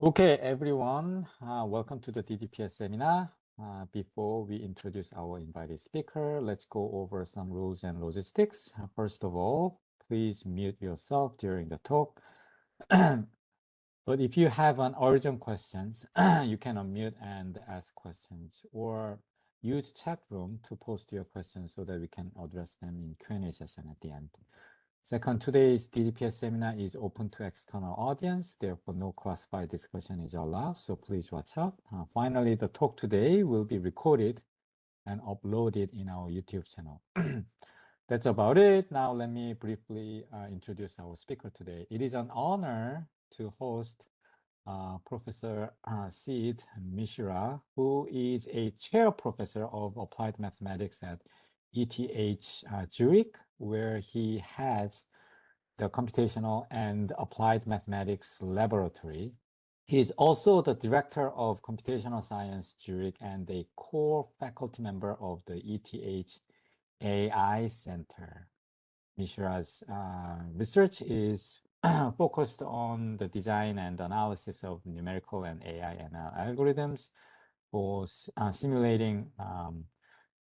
Okay, everyone, welcome to the DDPS seminar. Before we introduce our invited speaker, let's go over some rules and logistics. First of all, please mute yourself during the talk. But if you have an urgent questions, you can unmute and ask questions or use chat room to post your questions so that we can address them in Q&A session at the end. Second, today's DDPS seminar is open to external audience, therefore no classified discussion is allowed, so please watch out. Finally, the talk today will be recorded and uploaded in our YouTube channel. That's about it. Now let me briefly introduce our speaker today. It is an honor to host Professor Sid Mishra, who is a chair professor of applied mathematics at ETH Zurich, where he has the computational and applied mathematics laboratory. He is also the director of computational science Zurich and a core faculty member of the ETH AI Center. Mishra's research is focused on the design and analysis of numerical and AI ML algorithms for simulating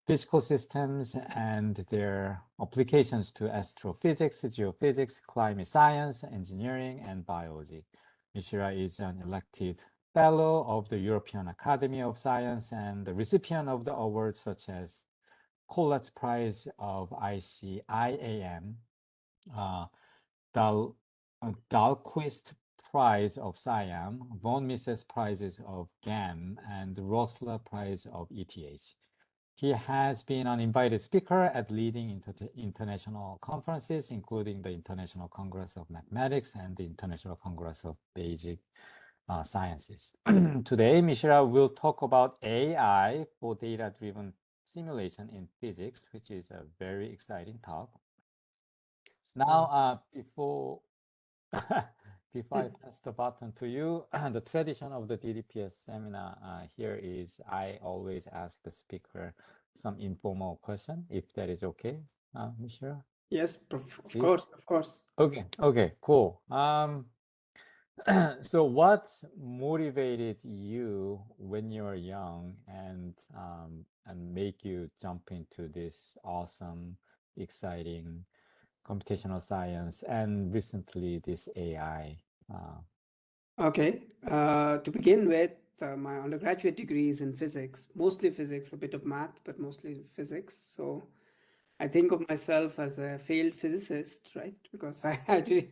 physical systems and their applications to astrophysics, geophysics, climate science, engineering, and biology. Mishra is an elected fellow of the European Academy of Science and the recipient of the awards such as Collatz Prize of ICIAM, Dahlquist Prize of SIAM, von Mises Prizes of GAM, and Rossler Prize of ETH. He has been an invited speaker at leading international conferences, including the International Congress of Mathematics and the International Congress of Basic Sciences. Today, Mishra will talk about AI for data-driven simulation in physics, which is a very exciting talk. Now, before I pass the baton to you, the tradition of the DDPS seminar here is I always ask the speaker some informal question, if that is okay, Mishra? Yes, of course, of course. Okay, cool. So what motivated you when you were young and make you jump into this awesome, exciting computational science and recently this AI? Okay, to begin with, my undergraduate degree is in physics, mostly physics, a bit of math, but mostly physics. So I think of myself as a failed physicist, right? Because I actually,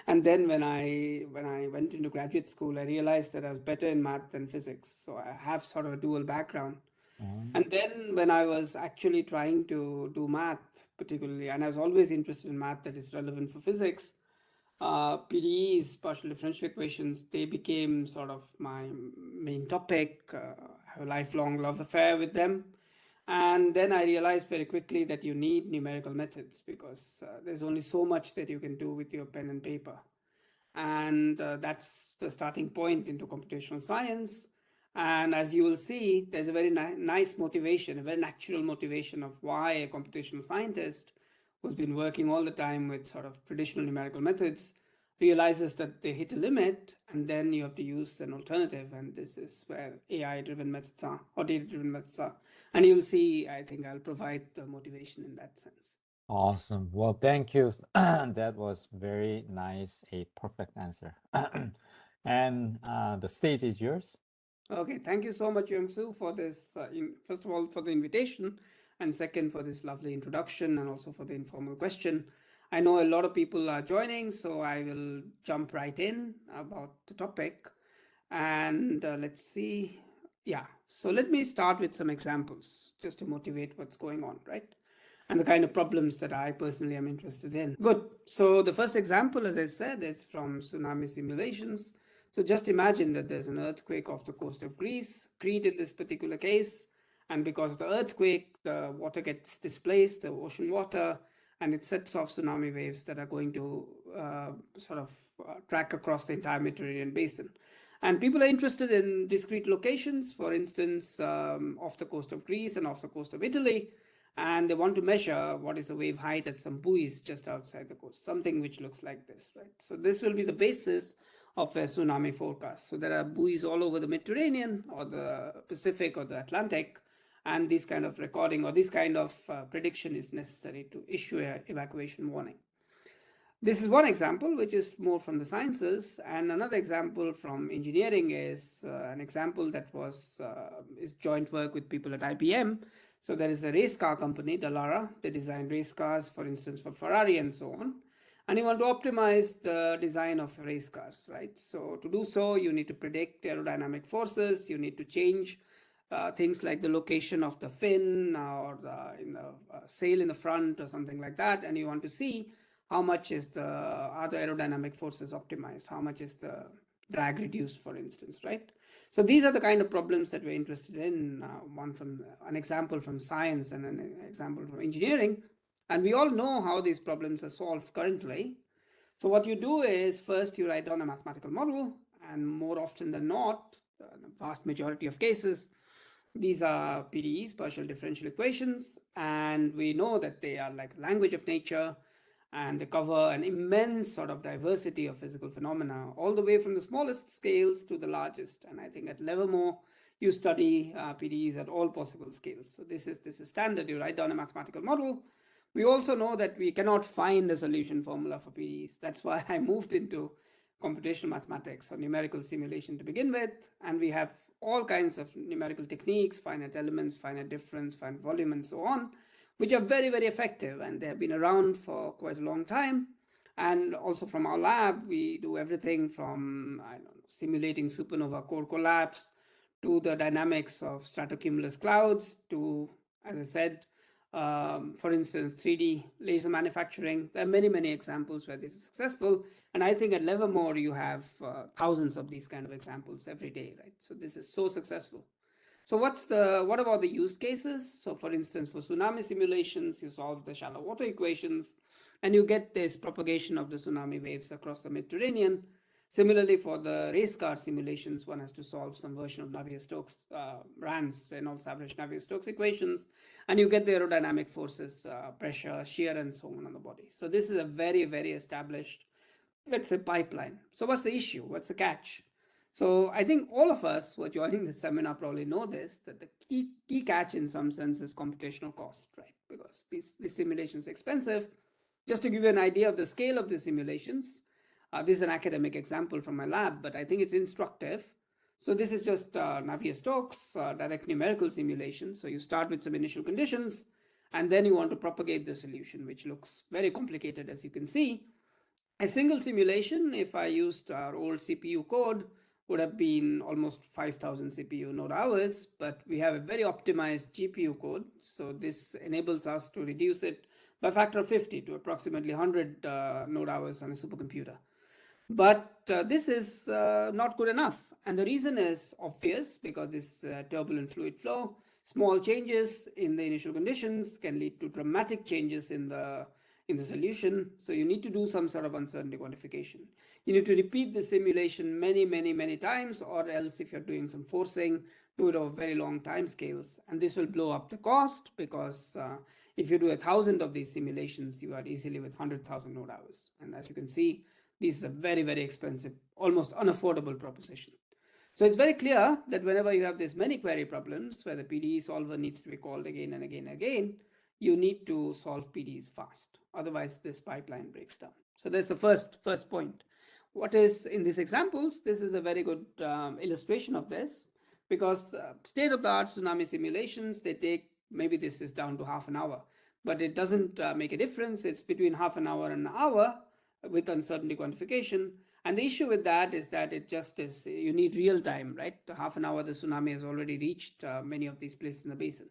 and then when I went into graduate school, I realized that I was better in math than physics. So I have sort of a dual background. And then when I was actually trying to do math, particularly, and I was always interested in math that is relevant for physics, PDEs, partial differential equations, they became sort of my main topic. I have a lifelong love affair with them. And then I realized very quickly that you need numerical methods because there's only so much that you can do with your pen and paper. And that's the starting point into computational science. And as you will see, there's a very nice motivation, a very natural motivation of why a computational scientist who's been working all the time with sort of traditional numerical methods realizes that they hit a limit and then you have to use an alternative. And this is where AI-driven methods are or data-driven methods are. And you'll see, I think I'll provide the motivation in that sense. Awesome. Well, thank you. That was very nice, a perfect answer. And the stage is yours. Okay, thank you so much, Young-Soo, for this, first of all, for the invitation, and second, for this lovely introduction, and also for the informal question. I know a lot of people are joining, so I will jump right in about the topic. And let's see. Yeah, so let me start with some examples, just to motivate what's going on, right? And the kind of problems that I personally am interested in. Good. So the first example, as I said, is from tsunami simulations. So just imagine that there's an earthquake off the coast of Greece, Crete in this particular case, and because of the earthquake, the water gets displaced, the ocean water, and it sets off tsunami waves that are going to track across the entire Mediterranean basin. And people are interested in discrete locations, for instance, off the coast of Greece and off the coast of Italy, and they want to measure what is the wave height at some buoys just outside the coast, something which looks like this, right? So this will be the basis of a tsunami forecast. So there are buoys all over the Mediterranean or the Pacific or the Atlantic, and this kind of recording or this kind of prediction is necessary to issue an evacuation warning. This is one example, which is more from the sciences, and another example from engineering is an example that is joint work with people at IBM. So there is a race car company, Dallara. They design race cars, for instance, for Ferrari and so on. And you want to optimize the design of race cars, right? So to do so, you need to predict aerodynamic forces. You need to change things like the location of the fin or the sail in the front or something like that. And you want to see how much are the aerodynamic forces optimized? How much is the drag reduced, for instance, right? So these are the kind of problems that we're interested in. One from an example from science and an example from engineering. And we all know how these problems are solved currently. So what you do is first you write down a mathematical model, and more often than not, the vast majority of cases, these are PDEs, partial differential equations, and we know that they are like language of nature, and they cover an immense sort of diversity of physical phenomena, all the way from the smallest scales to the largest. And I think at Livermore, you study PDEs at all possible scales. So this is standard. You write down a mathematical model. We also know that we cannot find a solution formula for PDEs. That's why I moved into computational mathematics or numerical simulation to begin with. And we have all kinds of numerical techniques, finite elements, finite difference, finite volume, and so on, which are very, very effective, and they have been around for quite a long time. And also from our lab, we do everything from simulating supernova core collapse to the dynamics of stratocumulus clouds to, as I said, for instance, 3D laser manufacturing. There are many, many examples where this is successful. And I think at Livermore, you have thousands of these kind of examples every day, right? So this is so successful. So what about the use cases? So for instance, for tsunami simulations, you solve the shallow water equations, and you get this propagation of the tsunami waves across the Mediterranean. Similarly, for the race car simulations, one has to solve some version of Navier-Stokes, RANS, Reynolds average Navier-Stokes equations, and you get the aerodynamic forces, pressure, shear, and so on the body. So this is a very, very established, let's say, pipeline. So what's the issue? What's the catch? So I think all of us who are joining this seminar probably know this, that the key catch in some sense is computational cost, right? Because these simulations are expensive. Just to give you an idea of the scale of the simulations, this is an academic example from my lab, but I think it's instructive. So this is just Navier-Stokes, direct numerical simulation. So you start with some initial conditions, and then you want to propagate the solution, which looks very complicated, as you can see. A single simulation, if I used our old CPU code, would have been almost 5,000 CPU node hours, but we have a very optimized GPU code. So this enables us to reduce it by a factor of 50 to approximately 100 node hours on a supercomputer. But this is not good enough. And the reason is obvious, because this turbulent fluid flow, small changes in the initial conditions can lead to dramatic changes in the solution. So you need to do some sort of uncertainty quantification. You need to repeat the simulation many, many, many times, or else if you're doing some forcing, do it over very long time scales. And this will blow up the cost, because if you do 1,000 of these simulations, you are easily with 100,000 node hours. And as you can see, this is a very, very expensive, almost unaffordable proposition. So it's very clear that whenever you have these many query problems where the PDE solver needs to be called again and again and again, you need to solve PDEs fast. Otherwise, this pipeline breaks down. So that's the first point. What is in these examples? This is a very good illustration of this, because state-of-the-art tsunami simulations, they take, maybe this is down to half an hour, but it doesn't make a difference. It's between half an hour and an hour with uncertainty quantification. And the issue with that is that it just is, you need real time, right? Half an hour, the tsunami has already reached many of these places in the basin.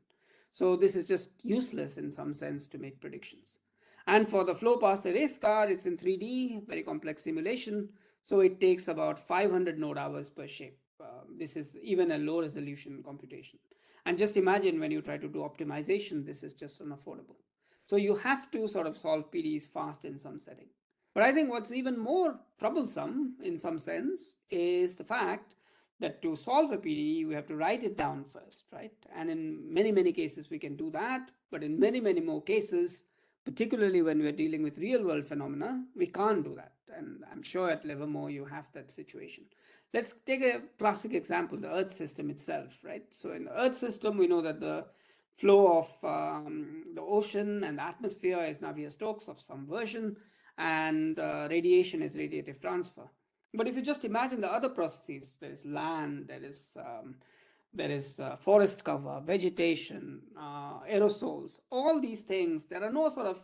So this is just useless in some sense to make predictions. And for the flow past the race car, it's in 3D, very complex simulation. So it takes about 500 node hours per shape. This is even a low resolution computation. And just imagine when you try to do optimization, this is just unaffordable. So you have to sort of solve PDEs fast in some setting. But I think what's even more troublesome in some sense is the fact that to solve a PDE, we have to write it down first, right? And in many, many cases, we can do that. But in many, many more cases, particularly when we're dealing with real world phenomena, we can't do that. And I'm sure at Livermore you have that situation. Let's take a classic example, the Earth system itself, right? So in the Earth system, we know that the flow of the ocean and the atmosphere is Navier-Stokes of some version, and radiation is radiative transfer. But if you just imagine the other processes, there is land, there is forest cover, vegetation, aerosols, all these things. There are no sort of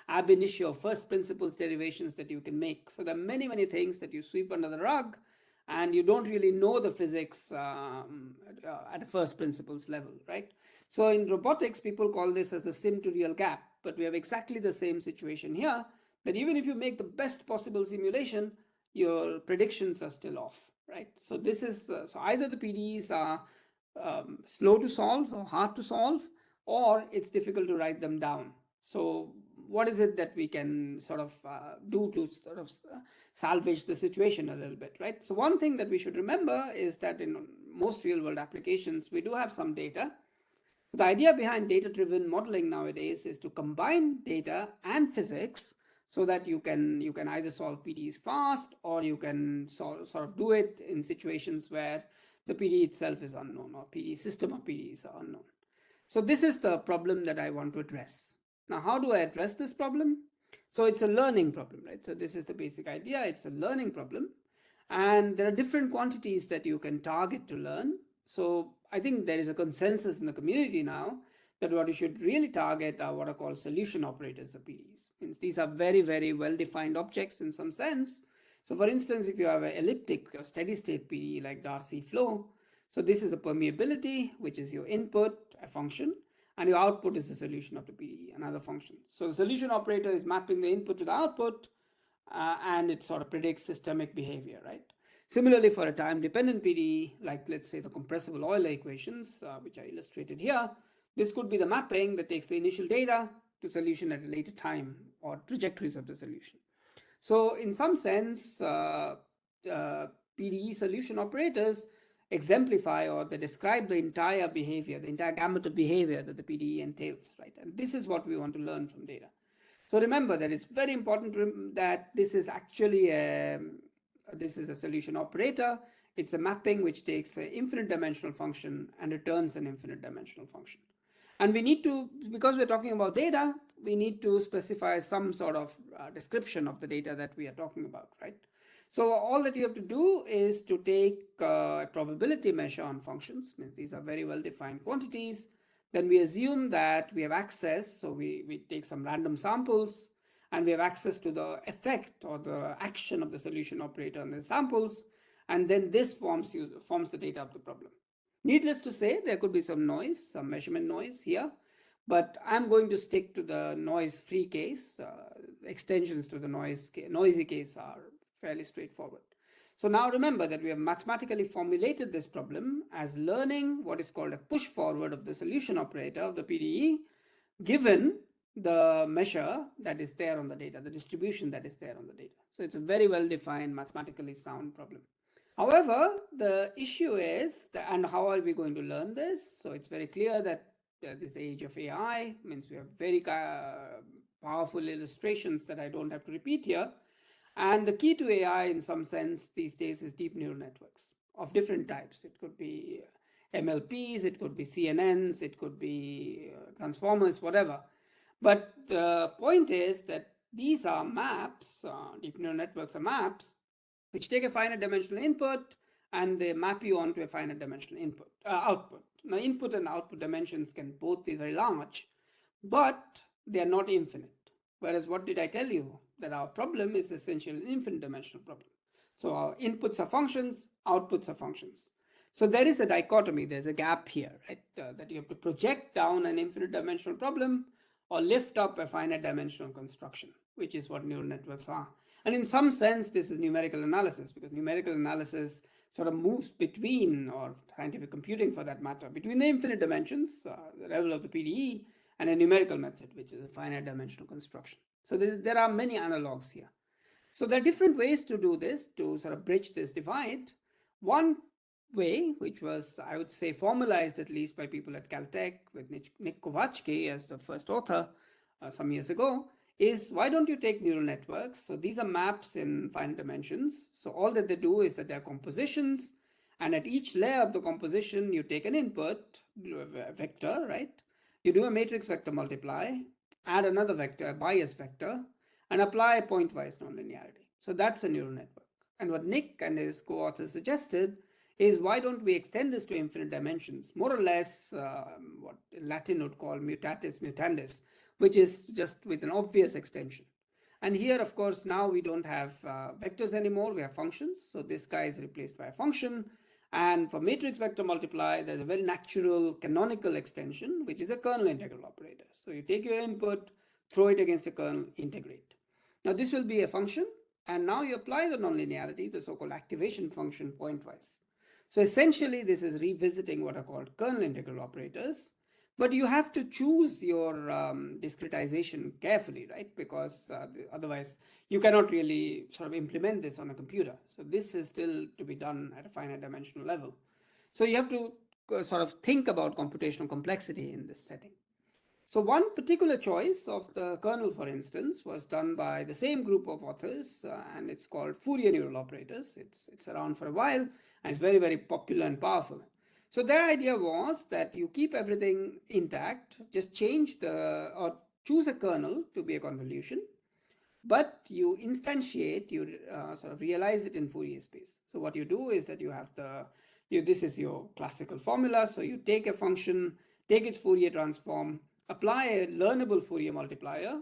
ab initio, first principles derivations that you can make. So there are many, many things that you sweep under the rug, and you don't really know the physics at a first principles level, right? So in robotics, people call this as a sim to real gap, but we have exactly the same situation here, that even if you make the best possible simulation, your predictions are still off, right? So this is, so either the PDEs are slow to solve or hard to solve, or it's difficult to write them down. So what is it that we can sort of do to sort of salvage the situation a little bit, right? So one thing that we should remember is that in most real world applications, we do have some data. The idea behind data-driven modeling nowadays is to combine data and physics so that you can either solve PDEs fast, or you can sort of do it in situations where the PDE itself is unknown, or PDE system of PDEs are unknown. So this is the problem that I want to address. Now, how do I address this problem? So it's a learning problem, right? So this is the basic idea. It's a learning problem. And there are different quantities that you can target to learn. So I think there is a consensus in the community now that what you should really target are what are called solution operators, or PDEs. Means these are very, very well-defined objects in some sense. So for instance, if you have an elliptic or steady state PDE like Darcy flow, so this is a permeability, which is your input, a function, and your output is the solution of the PDE, another function. So the solution operator is mapping the input to the output, and it sort of predicts systemic behavior, right? Similarly, for a time-dependent PDE, like let's say the compressible Euler equations, which I illustrated here, this could be the mapping that takes the initial data to solution at a later time, or trajectories of the solution. So in some sense, PDE solution operators exemplify, or they describe the entire behavior, the entire gamut of behavior that the PDE entails, right? And this is what we want to learn from data. So remember that it's very important that this is actually this is a solution operator. It's a mapping which takes an infinite dimensional function and returns an infinite dimensional function. And we need to, because we're talking about data, we need to specify some sort of description of the data that we are talking about, right? So all that you have to do is to take a probability measure on functions. Means these are very well-defined quantities. Then we assume that we have access, so we take some random samples, and we have access to the effect or the action of the solution operator on the samples, and then this forms the data of the problem. Needless to say, there could be some noise, some measurement noise here, but I'm going to stick to the noise-free case. Extensions to the noisy case are fairly straightforward. So now remember that we have mathematically formulated this problem as learning what is called a push forward of the solution operator of the PDE, given the measure that is there on the data, the distribution that is there on the data. So it's a very well-defined, mathematically sound problem. However, the issue is, and how are we going to learn this? So it's very clear that this age of AI means we have very powerful illustrations that I don't have to repeat here. And the key to AI in some sense these days is deep neural networks of different types. It could be MLPs, it could be CNNs, it could be transformers, whatever. But the point is that these are maps, deep neural networks are maps, which take a finite dimensional input and they map you onto a finite dimensional output. Now, input and output dimensions can both be very large, but they are not infinite. Whereas what did I tell you? That our problem is essentially an infinite dimensional problem. So our inputs are functions, outputs are functions. So there is a dichotomy, there's a gap here, right? That you have to project down an infinite dimensional problem or lift up a finite dimensional construction, which is what neural networks are. And in some sense, this is numerical analysis, because numerical analysis sort of moves between, or scientific computing for that matter, between the infinite dimensions, the level of the PDE, and a numerical method, which is a finite dimensional construction. So there are many analogs here. So there are different ways to do this, to sort of bridge this divide. One way, which was, I would say, formalized at least by people at Caltech with Nick Kowalski as the first author some years ago, is why don't you take neural networks? So these are maps in finite dimensions. So all that they do is that they're compositions, and at each layer of the composition, you take an input vector, right? You do a matrix vector multiply, add another vector, a bias vector, and apply pointwise nonlinearity. So that's a neural network. And what Nick and his co-authors suggested is why don't we extend this to infinite dimensions, more or less what in Latin would call mutatis mutandis, which is just with an obvious extension. And here, of course, now we don't have vectors anymore, we have functions. So this guy is replaced by a function. And for matrix vector multiply, there's a very natural canonical extension, which is a kernel integral operator. So you take your input, throw it against the kernel, integrate. Now this will be a function, and now you apply the nonlinearity, the so-called activation function pointwise. So essentially, this is revisiting what are called kernel integral operators, but you have to choose your discretization carefully, right? Because otherwise you cannot really sort of implement this on a computer. So this is still to be done at a finite dimensional level. So you have to sort of think about computational complexity in this setting. So one particular choice of the kernel, for instance, was done by the same group of authors, and it's called Fourier neural operators. It's around for a while, and it's very, very popular and powerful. So their idea was that you keep everything intact, just change or choose a kernel to be a convolution, but you instantiate, you sort of realize it in Fourier space. So what you do is that you have this is your classical formula. So you take a function, take its Fourier transform, apply a learnable Fourier multiplier,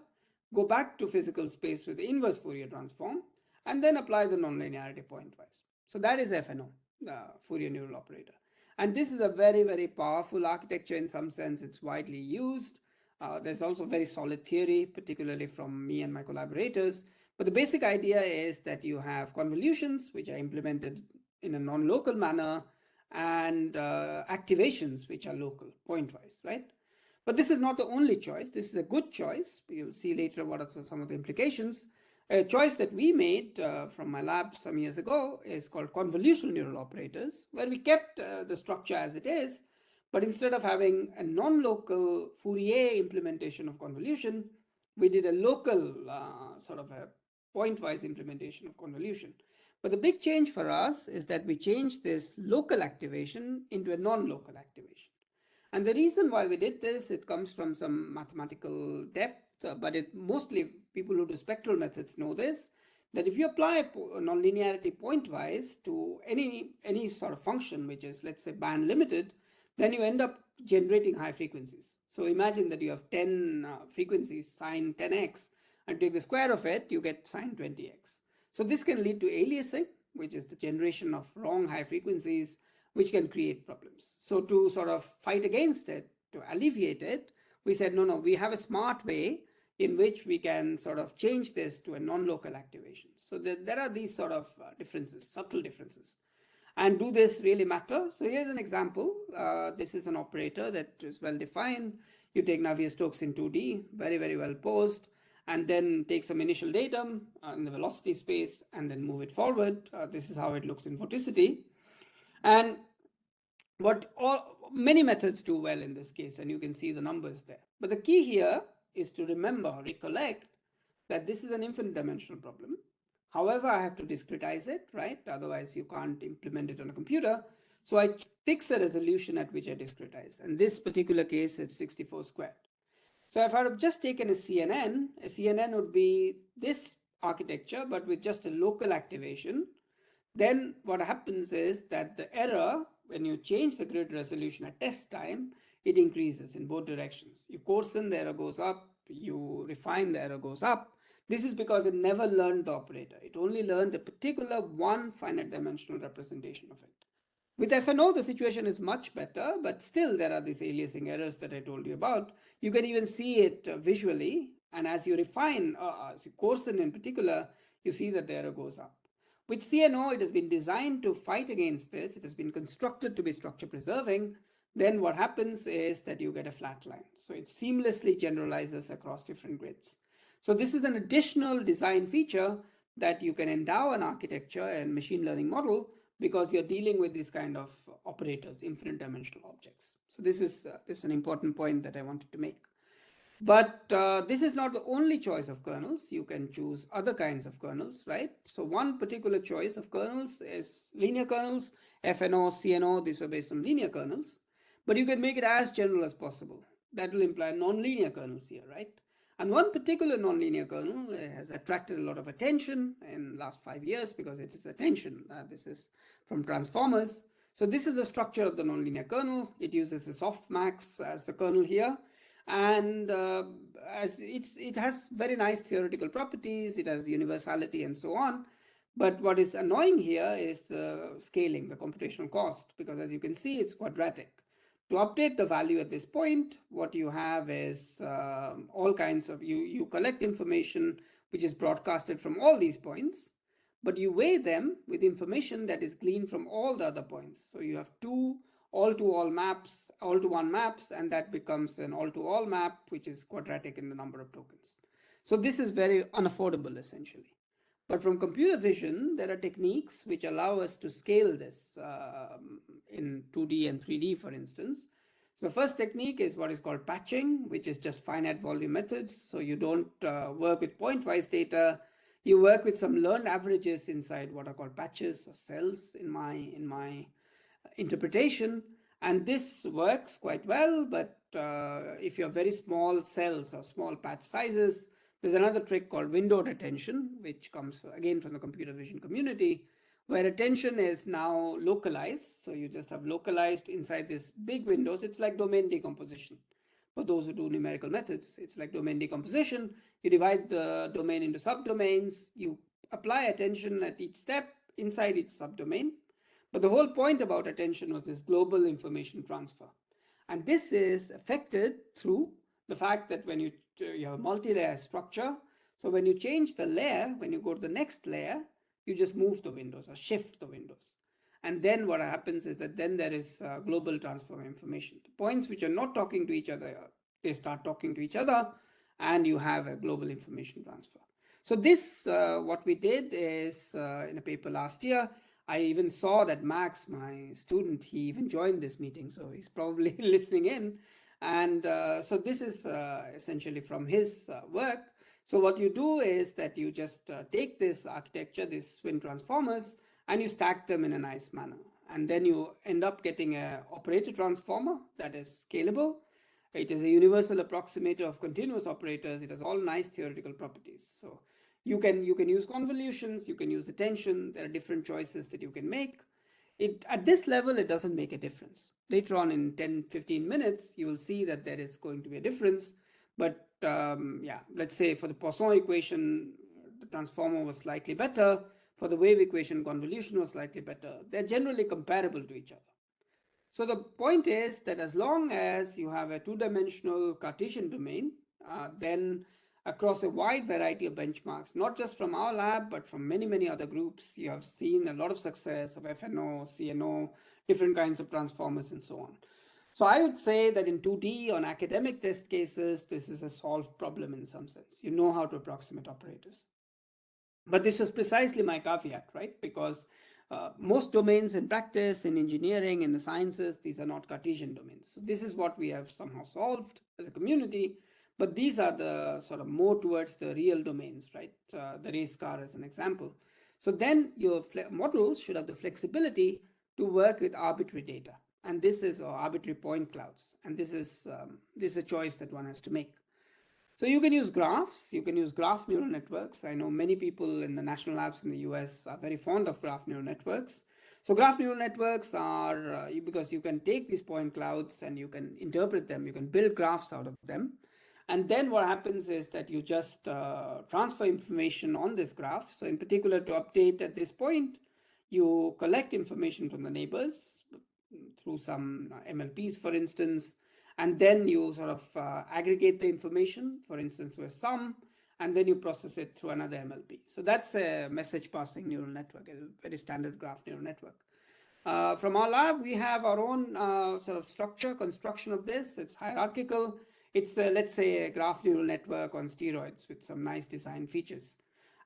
go back to physical space with the inverse Fourier transform, and then apply the nonlinearity pointwise. So that is FNO, the Fourier neural operator. And this is a very, very powerful architecture. In some sense, it's widely used. There's also very solid theory, particularly from me and my collaborators. But the basic idea is that you have convolutions, which are implemented in a non-local manner, and activations, which are local, pointwise, right? But this is not the only choice. This is a good choice. You'll see later what are some of the implications. A choice that we made from my lab some years ago is called convolutional neural operators, where we kept the structure as it is, but instead of having a non-local Fourier implementation of convolution, we did a local sort of a pointwise implementation of convolution. But the big change for us is that we changed this local activation into a non-local activation. And the reason why we did this, it comes from some mathematical depth, but it mostly people who do spectral methods know this, that if you apply nonlinearity pointwise to any sort of function, which is, let's say, band limited, then you end up generating high frequencies. So imagine that you have 10 frequencies, sine 10x, and take the square of it, you get sine 20x. So this can lead to aliasing, which is the generation of wrong high frequencies, which can create problems. So to sort of fight against it, to alleviate it, we said, no, we have a smart way in which we can sort of change this to a non-local activation. So there are these sort of differences, subtle differences. And do this really matter? So here's an example. This is an operator that is well defined. You take Navier-Stokes in 2D, very, very well posed, and then take some initial datum in the velocity space and then move it forward. This is how it looks in vorticity. And what many methods do well in this case, and you can see the numbers there. But the key here is to recollect that this is an infinite dimensional problem. However, I have to discretize it, right? Otherwise, you can't implement it on a computer. So I fix a resolution at which I discretize. In this particular case, it's 64 squared. So if I have just taken a CNN would be this architecture, but with just a local activation. Then what happens is that the error, when you change the grid resolution at test time, it increases in both directions. You coarsen, the error goes up. You refine, the error goes up. This is because it never learned the operator. It only learned a particular one finite dimensional representation of it. With FNO, the situation is much better, but still there are these aliasing errors that I told you about. You can even see it visually, and as you refine, as you coarsen in particular, you see that the error goes up. With CNO, it has been designed to fight against this. It has been constructed to be structure preserving. Then what happens is that you get a flat line. So it seamlessly generalizes across different grids. So this is an additional design feature that you can endow an architecture and machine learning model because you're dealing with these kind of operators, infinite dimensional objects. So this is an important point that I wanted to make. But this is not the only choice of kernels. You can choose other kinds of kernels, right? So one particular choice of kernels is linear kernels, FNO, CNO, these were based on linear kernels. But you can make it as general as possible. That will imply non-linear kernels here, right? And one particular non-linear kernel has attracted a lot of attention in the last 5 years because it is attention. This is from transformers. So this is the structure of the nonlinear kernel. It uses a softmax as the kernel here, and as it has very nice theoretical properties. It has universality and so on. But what is annoying here is the scaling, the computational cost, because as you can see, it's quadratic. To update the value at this point, what you have is all kinds of, you collect information which is broadcasted from all these points, but you weigh them with information that is gleaned from all the other points. So you have two all-to-all maps, all-to-one maps, and that becomes an all-to-all map, which is quadratic in the number of tokens. So this is very unaffordable, essentially. But from computer vision, there are techniques which allow us to scale this in 2D and 3D, for instance. So the first technique is what is called patching, which is just finite volume methods. So you don't work with pointwise data. You work with some learned averages inside what are called patches or cells in my interpretation. And this works quite well, but if you have very small cells or small patch sizes, there's another trick called windowed attention, which comes again from the computer vision community, where attention is now localized. So you just have localized inside these big windows. It's like domain decomposition. For those who do numerical methods, it's like domain decomposition. You divide the domain into subdomains. You apply attention at each step inside each subdomain. But the whole point about attention was this global information transfer. And this is affected through the fact that when you have a multi-layer structure, so when you change the layer, when you go to the next layer, you just move the windows or shift the windows. And then what happens is that then there is global transfer of information. The points which are not talking to each other, they start talking to each other, and you have a global information transfer. So this, what we did is in a paper last year, I even saw that Max, my student, he even joined this meeting, so he's probably listening in. And so this is essentially from his work. So what you do is that you just take this architecture, these twin transformers, and you stack them in a nice manner. And then you end up getting an operator transformer that is scalable. It is a universal approximator of continuous operators. It has all nice theoretical properties. So you can use convolutions, you can use attention. There are different choices that you can make. At this level, it doesn't make a difference. Later on in 10-15 minutes, you will see that there is going to be a difference. But yeah, let's say for the Poisson equation, the transformer was slightly better. For the wave equation, convolution was slightly better. They're generally comparable to each other. So the point is that as long as you have a two-dimensional Cartesian domain, then across a wide variety of benchmarks, not just from our lab, but from many, many other groups, you have seen a lot of success of FNO, CNO, different kinds of transformers, and so on. So I would say that in 2D on academic test cases, this is a solved problem in some sense. You know how to approximate operators. But this was precisely my caveat, right? Because most domains in practice, in engineering, in the sciences, these are not Cartesian domains. So this is what we have somehow solved as a community. But these are the sort of more towards the real domains, right? The race car as an example. So then your models should have the flexibility to work with arbitrary data. And this is arbitrary point clouds. And this is a choice that one has to make. So you can use graphs, you can use graph neural networks. I know many people in the national labs in the US are very fond of graph neural networks. So graph neural networks are, because you can take these point clouds and you can interpret them, you can build graphs out of them. And then what happens is that you just transfer information on this graph. So in particular, to update at this point, you collect information from the neighbors through some MLPs, for instance, and then you sort of aggregate the information, for instance, with sum, and then you process it through another MLP. So that's a message passing neural network, a very standard graph neural network. From our lab, we have our own sort of structure, construction of this. It's hierarchical. It's, let's say, a graph neural network on steroids with some nice design features.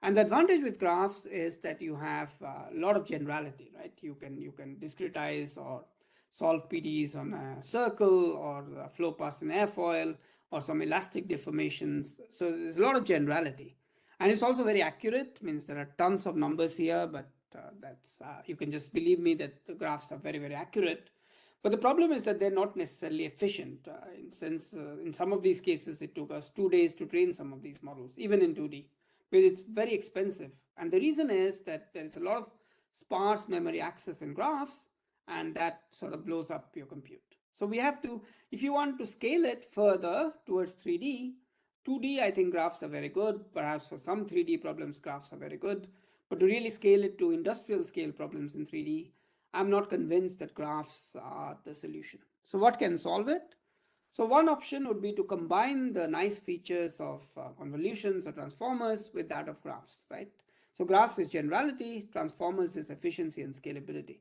And the advantage with graphs is that you have a lot of generality, right? You can discretize or solve PDEs on a circle or flow past an airfoil or some elastic deformations. So there's a lot of generality. And it's also very accurate, means there are tons of numbers here, but you can just believe me that the graphs are very, very accurate. But the problem is that they're not necessarily efficient. In some of these cases, it took us 2 days to train some of these models, even in 2D, because it's very expensive. And the reason is that there is a lot of sparse memory access in graphs, and that sort of blows up your compute. So we have to, if you want to scale it further towards 3D, 2D, I think graphs are very good. Perhaps for some 3D problems, graphs are very good. But to really scale it to industrial scale problems in 3D, I'm not convinced that graphs are the solution. So what can solve it? So one option would be to combine the nice features of convolutions or transformers with that of graphs, right? So graphs is generality, transformers is efficiency and scalability.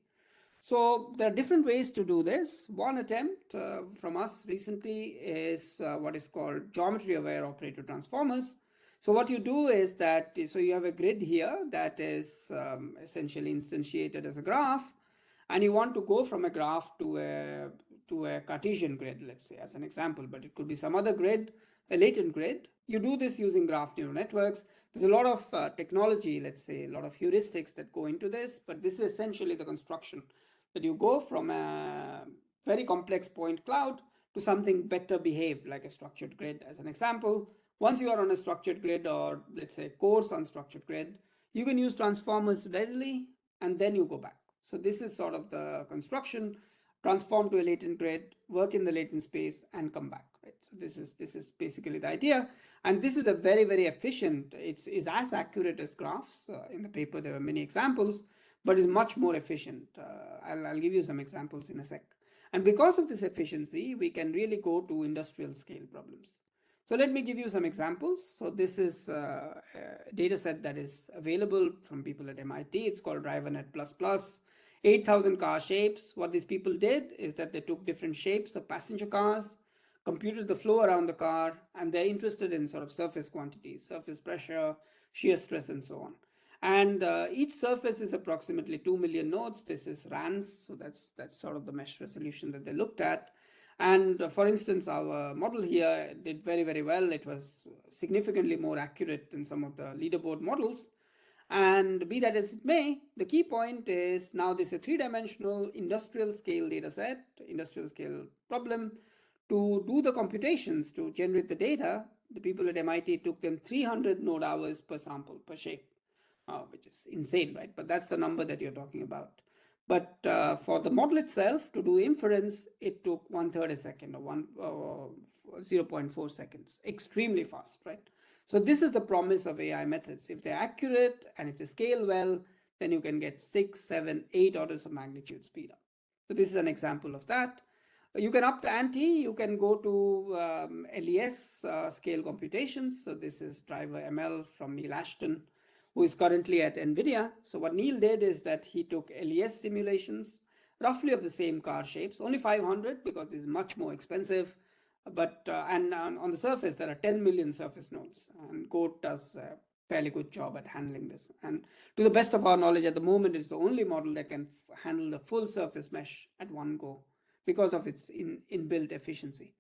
So there are different ways to do this. One attempt from us recently is what is called geometry-aware operator transformers. So what you do is that, so you have a grid here that is essentially instantiated as a graph, and you want to go from a graph to a Cartesian grid, let's say, as an example, but it could be some other grid, a latent grid. You do this using graph neural networks. There's a lot of technology, let's say, a lot of heuristics that go into this, but this is essentially the construction, that you go from a very complex point cloud to something better behaved, like a structured grid, as an example. Once you are on a structured grid, or let's say coarse unstructured grid, you can use transformers readily, and then you go back. So this is sort of the construction: transform to a latent grid, work in the latent space, and come back. Right. So this is basically the idea, and this is a very, very efficient. It's as accurate as graphs. In the paper, there are many examples, but is much more efficient. I'll give you some examples in a sec. And because of this efficiency, we can really go to industrial scale problems. So let me give you some examples. So this is a data set that is available from people at MIT. It's called DriverNet++. 8,000 car shapes. What these people did is that they took different shapes of passenger cars, computed the flow around the car, and they're interested in sort of surface quantities, surface pressure, shear stress, and so on. And each surface is approximately 2 million nodes. This is RANS, so that's sort of the mesh resolution that they looked at. And for instance, our model here did very, very well. It was significantly more accurate than some of the leaderboard models. And be that as it may, the key point is now this is a three-dimensional industrial scale data set, industrial scale problem. To do the computations, to generate the data, the people at MIT took them 300 node hours per sample, per shape, which is insane, right? But that's the number that you're talking about. But for the model itself, to do inference, it took 1/3 a second, or 0.4 seconds, extremely fast, right? So this is the promise of AI methods. If they're accurate and if they scale well, then you can get 6, 7, 8 orders of magnitude speed up. So this is an example of that. You can up the ante. You can go to LES scale computations. So this is driver ML from Neil Ashton, who is currently at NVIDIA. So what Neil did is that he took LES simulations, roughly of the same car shapes, only 500 because it's much more expensive. But and on the surface, there are 10 million surface nodes, and Goat does a fairly good job at handling this. And to the best of our knowledge at the moment, it's the only model that can handle the full surface mesh at one go because of its inbuilt efficiency.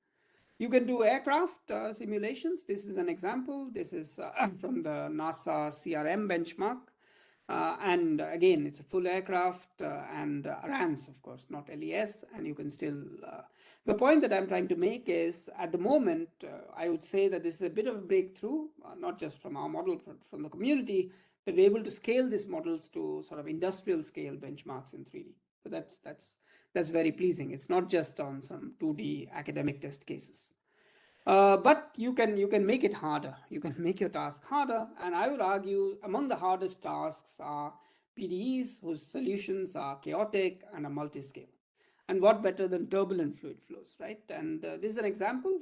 You can do aircraft simulations. This is an example. This is from the NASA CRM benchmark. And again, it's a full aircraft and RANS, of course, not LES. And you can still, the point that I'm trying to make is at the moment, I would say that this is a bit of a breakthrough, not just from our model, but from the community, that we're able to scale these models to sort of industrial scale benchmarks in 3D. So that's very pleasing. It's not just on some 2D academic test cases. But you can make it harder. You can make your task harder. And I would argue among the hardest tasks are PDEs whose solutions are chaotic and are multiscale. And what better than turbulent fluid flows, right? And this is an example,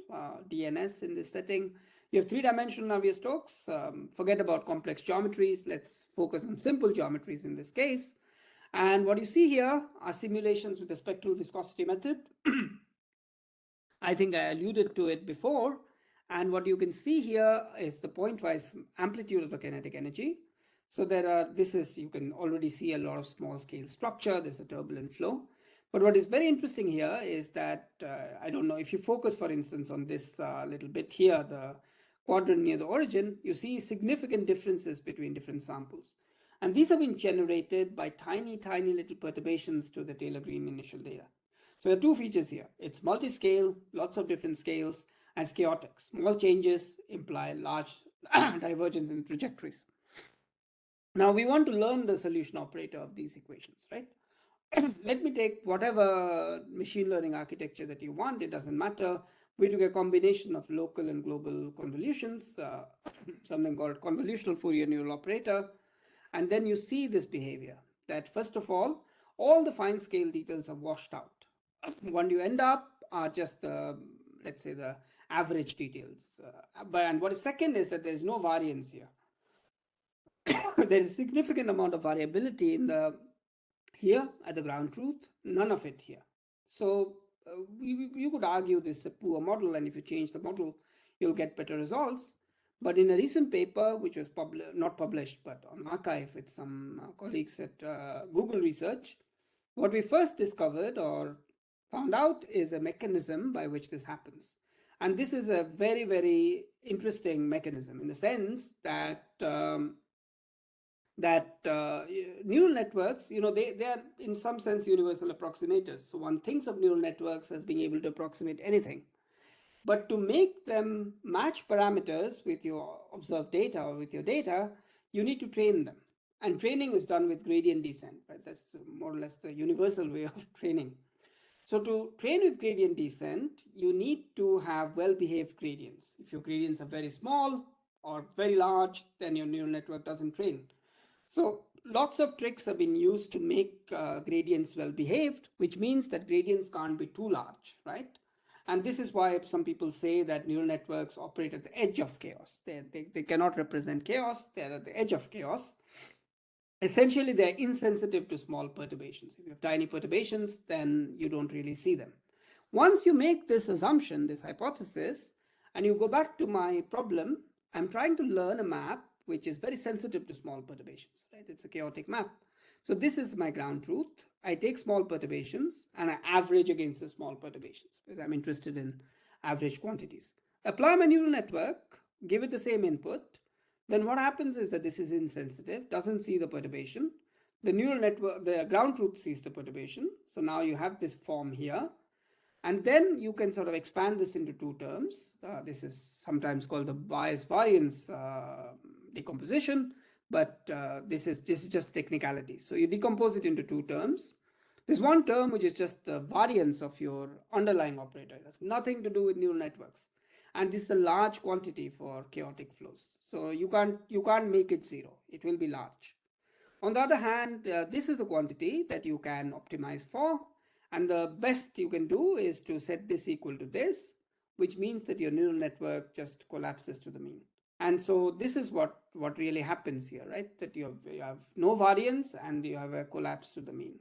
DNS in this setting. You have three-dimensional Navier-Stokes. Forget about complex geometries. Let's focus on simple geometries in this case. And what you see here are simulations with the spectral viscosity method. I think I alluded to it before. And what you can see here is the pointwise amplitude of the kinetic energy. So you can already see a lot of small scale structure. There's a turbulent flow. But what is very interesting here is that, I don't know, if you focus, for instance, on this little bit here, the quadrant near the origin, you see significant differences between different samples. And these have been generated by tiny, tiny little perturbations to the Taylor-Green initial data. So there are two features here. It's multi-scale, lots of different scales, and chaotic. Small changes imply large divergence in trajectories. Now we want to learn the solution operator of these equations, right? Let me take whatever machine learning architecture that you want, it doesn't matter. We took a combination of local and global convolutions, something called convolutional Fourier neural operator. And then you see this behavior that, first of all the fine scale details are washed out. What you end up are just, let's say, the average details. And what is second is that there's no variance here. There is a significant amount of variability in the here at the ground truth, none of it here. So you could argue this is a poor model, and if you change the model, you'll get better results. But in a recent paper, which was not published, but on arXiv with some colleagues at Google Research, what we first discovered or found out is a mechanism by which this happens. And this is a very, very interesting mechanism in the sense that neural networks, they are in some sense universal approximators. So one thinks of neural networks as being able to approximate anything. But to make them match parameters with your observed data or with your data, you need to train them. And training is done with gradient descent, right? That's more or less the universal way of training. So to train with gradient descent, you need to have well-behaved gradients. If your gradients are very small or very large, then your neural network doesn't train. So lots of tricks have been used to make gradients well behaved, which means that gradients can't be too large, right? And this is why some people say that neural networks operate at the edge of chaos. They cannot represent chaos, they're at the edge of chaos. Essentially, they're insensitive to small perturbations. If you have tiny perturbations, then you don't really see them. Once you make this assumption, this hypothesis, and you go back to my problem, I'm trying to learn a map which is very sensitive to small perturbations, right? It's a chaotic map. So this is my ground truth. I take small perturbations and I average against the small perturbations because I'm interested in average quantities. Apply my neural network, give it the same input. Then what happens is that this is insensitive, doesn't see the perturbation. The neural network, the ground truth sees the perturbation. So now you have this form here. And then you can sort of expand this into two terms. This is sometimes called the bias variance decomposition, but this is just technicality. So you decompose it into two terms. There's one term which is just the variance of your underlying operator. It has nothing to do with neural networks. And this is a large quantity for chaotic flows. So you can't make it zero. It will be large. On the other hand, this is a quantity that you can optimize for. And the best you can do is to set this equal to this, which means that your neural network just collapses to the mean. And so this is what really happens here, right? That you have no variance and you have a collapse to the mean.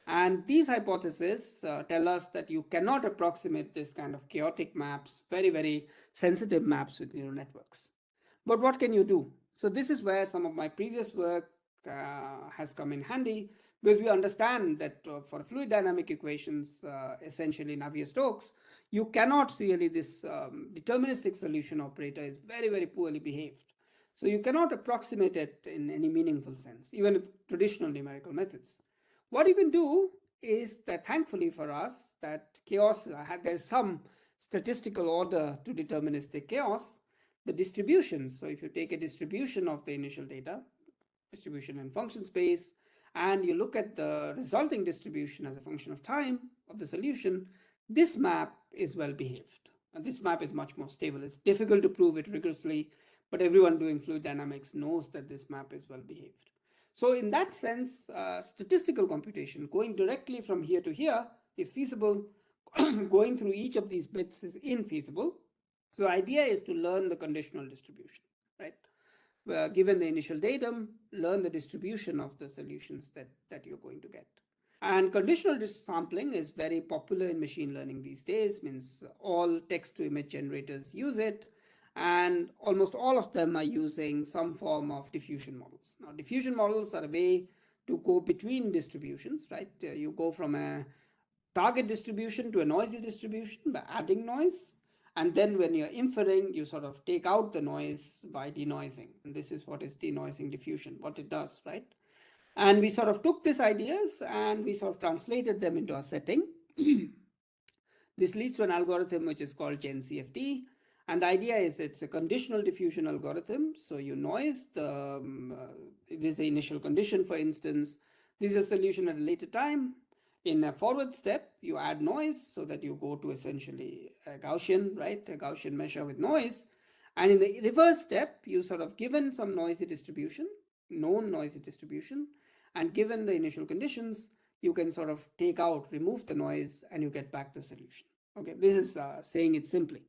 And these hypotheses tell us that you cannot approximate this kind of chaotic maps, very, very sensitive maps with neural networks. But what can you do? So this is where some of my previous work has come in handy, because we understand that for fluid dynamic equations, essentially Navier-Stokes, you cannot really, this deterministic solution operator is very, very poorly behaved. So you cannot approximate it in any meaningful sense, even with traditional numerical methods. What you can do is that, thankfully for us, that chaos, there's some statistical order to deterministic chaos, the distributions. So if you take a distribution of the initial data, distribution in function space, and you look at the resulting distribution as a function of time of the solution, this map is well behaved. And this map is much more stable. It's difficult to prove it rigorously, but everyone doing fluid dynamics knows that this map is well behaved. So in that sense, statistical computation, going directly from here to here, is feasible. Going through each of these bits is infeasible. So the idea is to learn the conditional distribution, right? Given the initial datum, learn the distribution of the solutions that you're going to get. And conditional sampling is very popular in machine learning these days, means all text to image generators use it, and almost all of them are using some form of diffusion models. Now, diffusion models are a way to go between distributions, right? You go from a target distribution to a noisy distribution by adding noise. And then when you're inferring, you sort of take out the noise by denoising. And this is what is denoising diffusion, what it does, right? And we sort of took these ideas and we sort of translated them into a setting. This leads to an algorithm which is called GenCFD. And the idea is it's a conditional diffusion algorithm. So you noise it is the initial condition, for instance. This is a solution at a later time. In a forward step, you add noise so that you go to essentially a Gaussian, right? A Gaussian measure with noise. And in the reverse step, you sort of given some noisy distribution, known noisy distribution, and given the initial conditions, you can sort of remove the noise, and you get back the solution. Okay, this is saying it simply.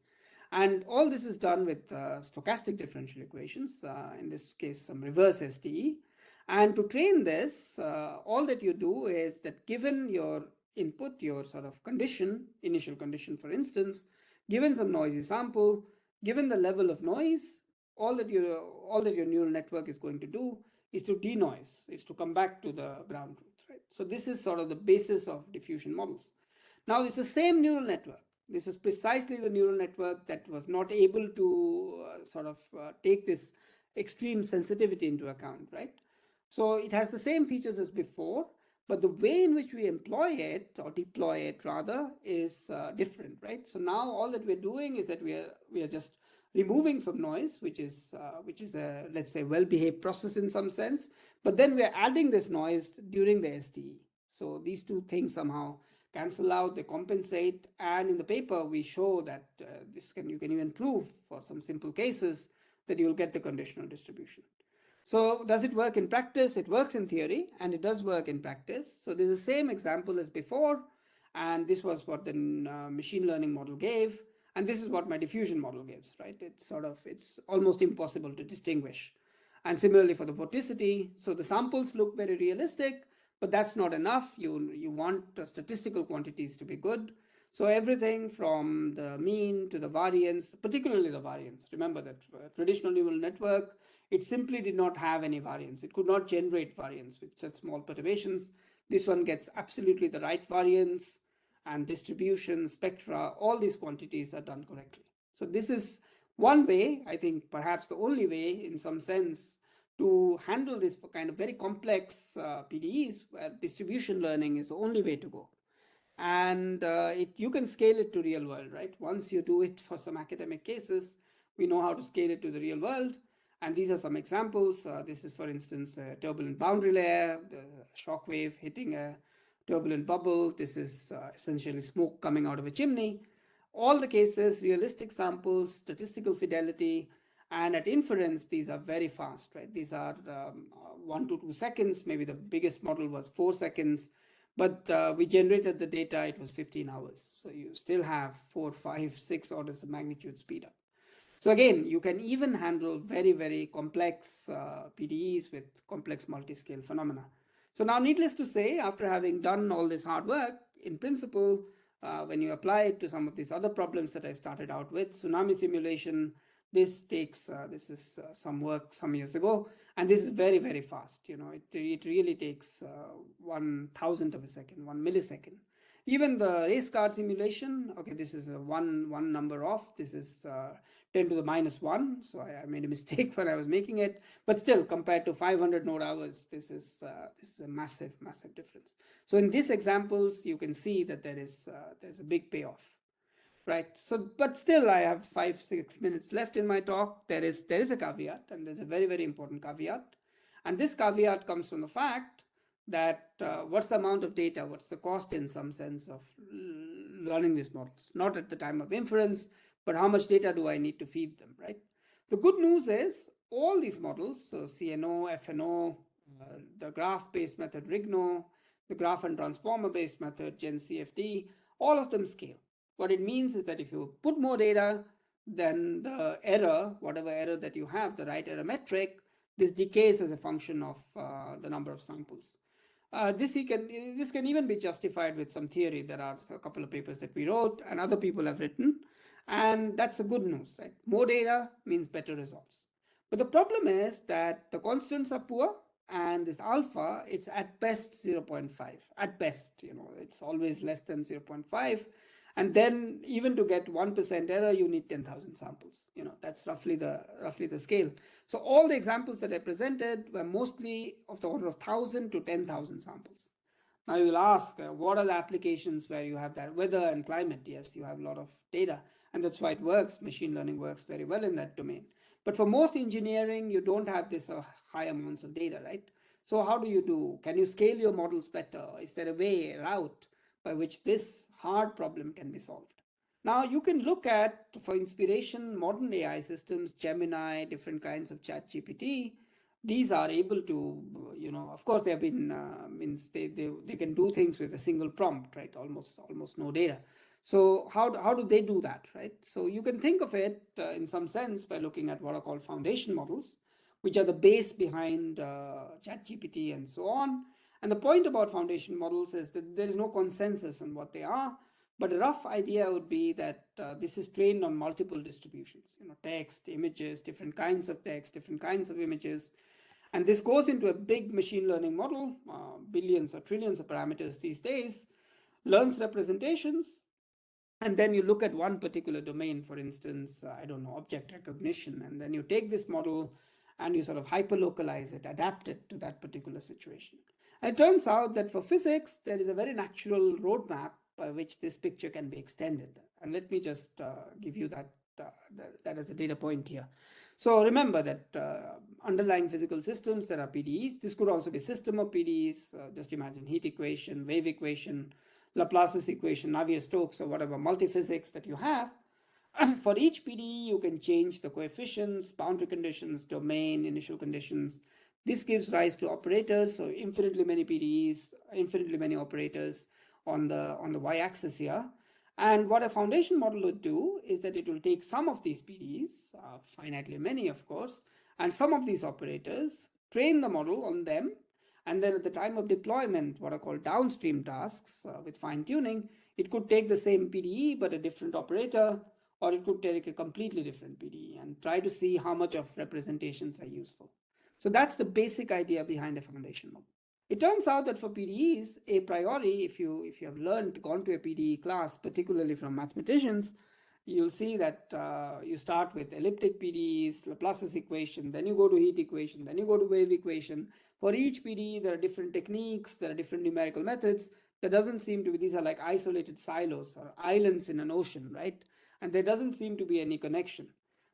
And all this is done with stochastic differential equations, in this case, some reverse SDE. And to train this, all that you do is that given your input, your sort of condition, initial condition, for instance, given some noisy sample, given the level of noise, all that your neural network is going to do is to denoise, is to come back to the ground truth, right? So this is sort of the basis of diffusion models. Now it's the same neural network. This is precisely the neural network that was not able to take this extreme sensitivity into account, right? So it has the same features as before, but the way in which we employ it, or deploy it rather, is different, right? So now all that we're doing is that we are just removing some noise, which is a, let's say, well-behaved process in some sense, but then we're adding this noise during the SDE. So these two things somehow cancel out, they compensate, and in the paper we show that you can even prove for some simple cases that you'll get the conditional distribution. So does it work in practice? It works in theory, and it does work in practice. So this is the same example as before, and this was what the machine learning model gave, and this is what my diffusion model gives, right? It's almost impossible to distinguish. And similarly for the vorticity, so the samples look very realistic, but that's not enough. You want the statistical quantities to be good. So everything from the mean to the variance, particularly the variance. Remember that traditional neural network, it simply did not have any variance. It could not generate variance with such small perturbations. This one gets absolutely the right variance, and distribution, spectra, all these quantities are done correctly. So this is one way, I think perhaps the only way in some sense, to handle this kind of very complex PDEs, where distribution learning is the only way to go. And you can scale it to real world, right? Once you do it for some academic cases, we know how to scale it to the real world. And these are some examples. This is, for instance, a turbulent boundary layer, the shock wave hitting a turbulent bubble. This is essentially smoke coming out of a chimney. All the cases, realistic samples, statistical fidelity, and at inference, these are very fast, right? These are 1 to 2 seconds. Maybe the biggest model was 4 seconds, but we generated the data, it was 15 hours. So you still have 4, 5, 6 orders of magnitude speed up. So again, you can even handle very, very complex PDEs with complex multiscale phenomena. So now, needless to say, after having done all this hard work, in principle, when you apply it to some of these other problems that I started out with, tsunami simulation, this is some work some years ago, and this is very, very fast. It really takes 1,000th of a second, 1 millisecond. Even the race car simulation, okay, this is one number off. This is 10 to the minus 1. So I made a mistake when I was making it. But still, compared to 500 node hours, this is a massive, massive difference. So in these examples, you can see that there's a big payoff, right? So, but still, I have 5-6 minutes left in my talk. There is a caveat, and there's a very, very important caveat. And this caveat comes from the fact that what's the amount of data, what's the cost in some sense of running these models, not at the time of inference, but how much data do I need to feed them, right? The good news is all these models, so CNO, FNO, the graph-based method Rigno, the graph and transformer-based method GenCFD, all of them scale. What it means is that if you put more data, then the error, whatever error that you have, the right error metric, this decays as a function of the number of samples. This can even be justified with some theory. There are a couple of papers that we wrote and other people have written, and that's the good news, right? More data means better results. But the problem is that the constants are poor and this alpha, it's at best 0.5. At best, it's always less than 0.5. And then even to get 1% error, you need 10,000 samples. That's roughly the scale. So all the examples that I presented were mostly of the order of 1,000 to 10,000 samples. Now you will ask, what are the applications where you have that? Weather and climate, yes, you have a lot of data, and that's why it works. Machine learning works very well in that domain. But for most engineering, you don't have this high amounts of data, right? So how do you do? Can you scale your models better? Is there a route by which this hard problem can be solved? Now you can look at, for inspiration, modern AI systems, Gemini, different kinds of ChatGPT. These are able to, of course, they have been means they can do things with a single prompt, right? Almost no data. So how do they do that, right? So you can think of it in some sense by looking at what are called foundation models, which are the base behind ChatGPT and so on. And the point about foundation models is that there is no consensus on what they are, but a rough idea would be that this is trained on multiple distributions, text, images, different kinds of text, different kinds of images. And this goes into a big machine learning model, billions or trillions of parameters these days, learns representations, and then you look at one particular domain, for instance, I don't know, object recognition, and then you take this model and you sort of hyperlocalize it, adapt it to that particular situation. And it turns out that for physics, there is a very natural roadmap by which this picture can be extended. And let me just give you that as a data point here. So remember that underlying physical systems, there are PDEs. This could also be system of PDEs. Just imagine heat equation, wave equation, Laplace's equation, Navier-Stokes, or whatever multiphysics that you have. For each PDE, you can change the coefficients, boundary conditions, domain, initial conditions. This gives rise to operators, so infinitely many PDEs, infinitely many operators on the y-axis here. And what a foundation model would do is that it will take some of these PDEs, finitely many of course, and some of these operators, train the model on them, and then at the time of deployment, what are called downstream tasks with fine tuning, it could take the same PDE but a different operator, or it could take a completely different PDE and try to see how much of representations are useful. So that's the basic idea behind a foundation model. It turns out that for PDEs, a priori, if you have gone to a PDE class, particularly from mathematicians, you'll see that you start with elliptic PDEs, Laplace's equation, then you go to heat equation, then you go to wave equation. For each PDE, there are different techniques, there are different numerical methods. There doesn't seem to be, these are like isolated silos or islands in an ocean, right? And there doesn't seem to be any connection.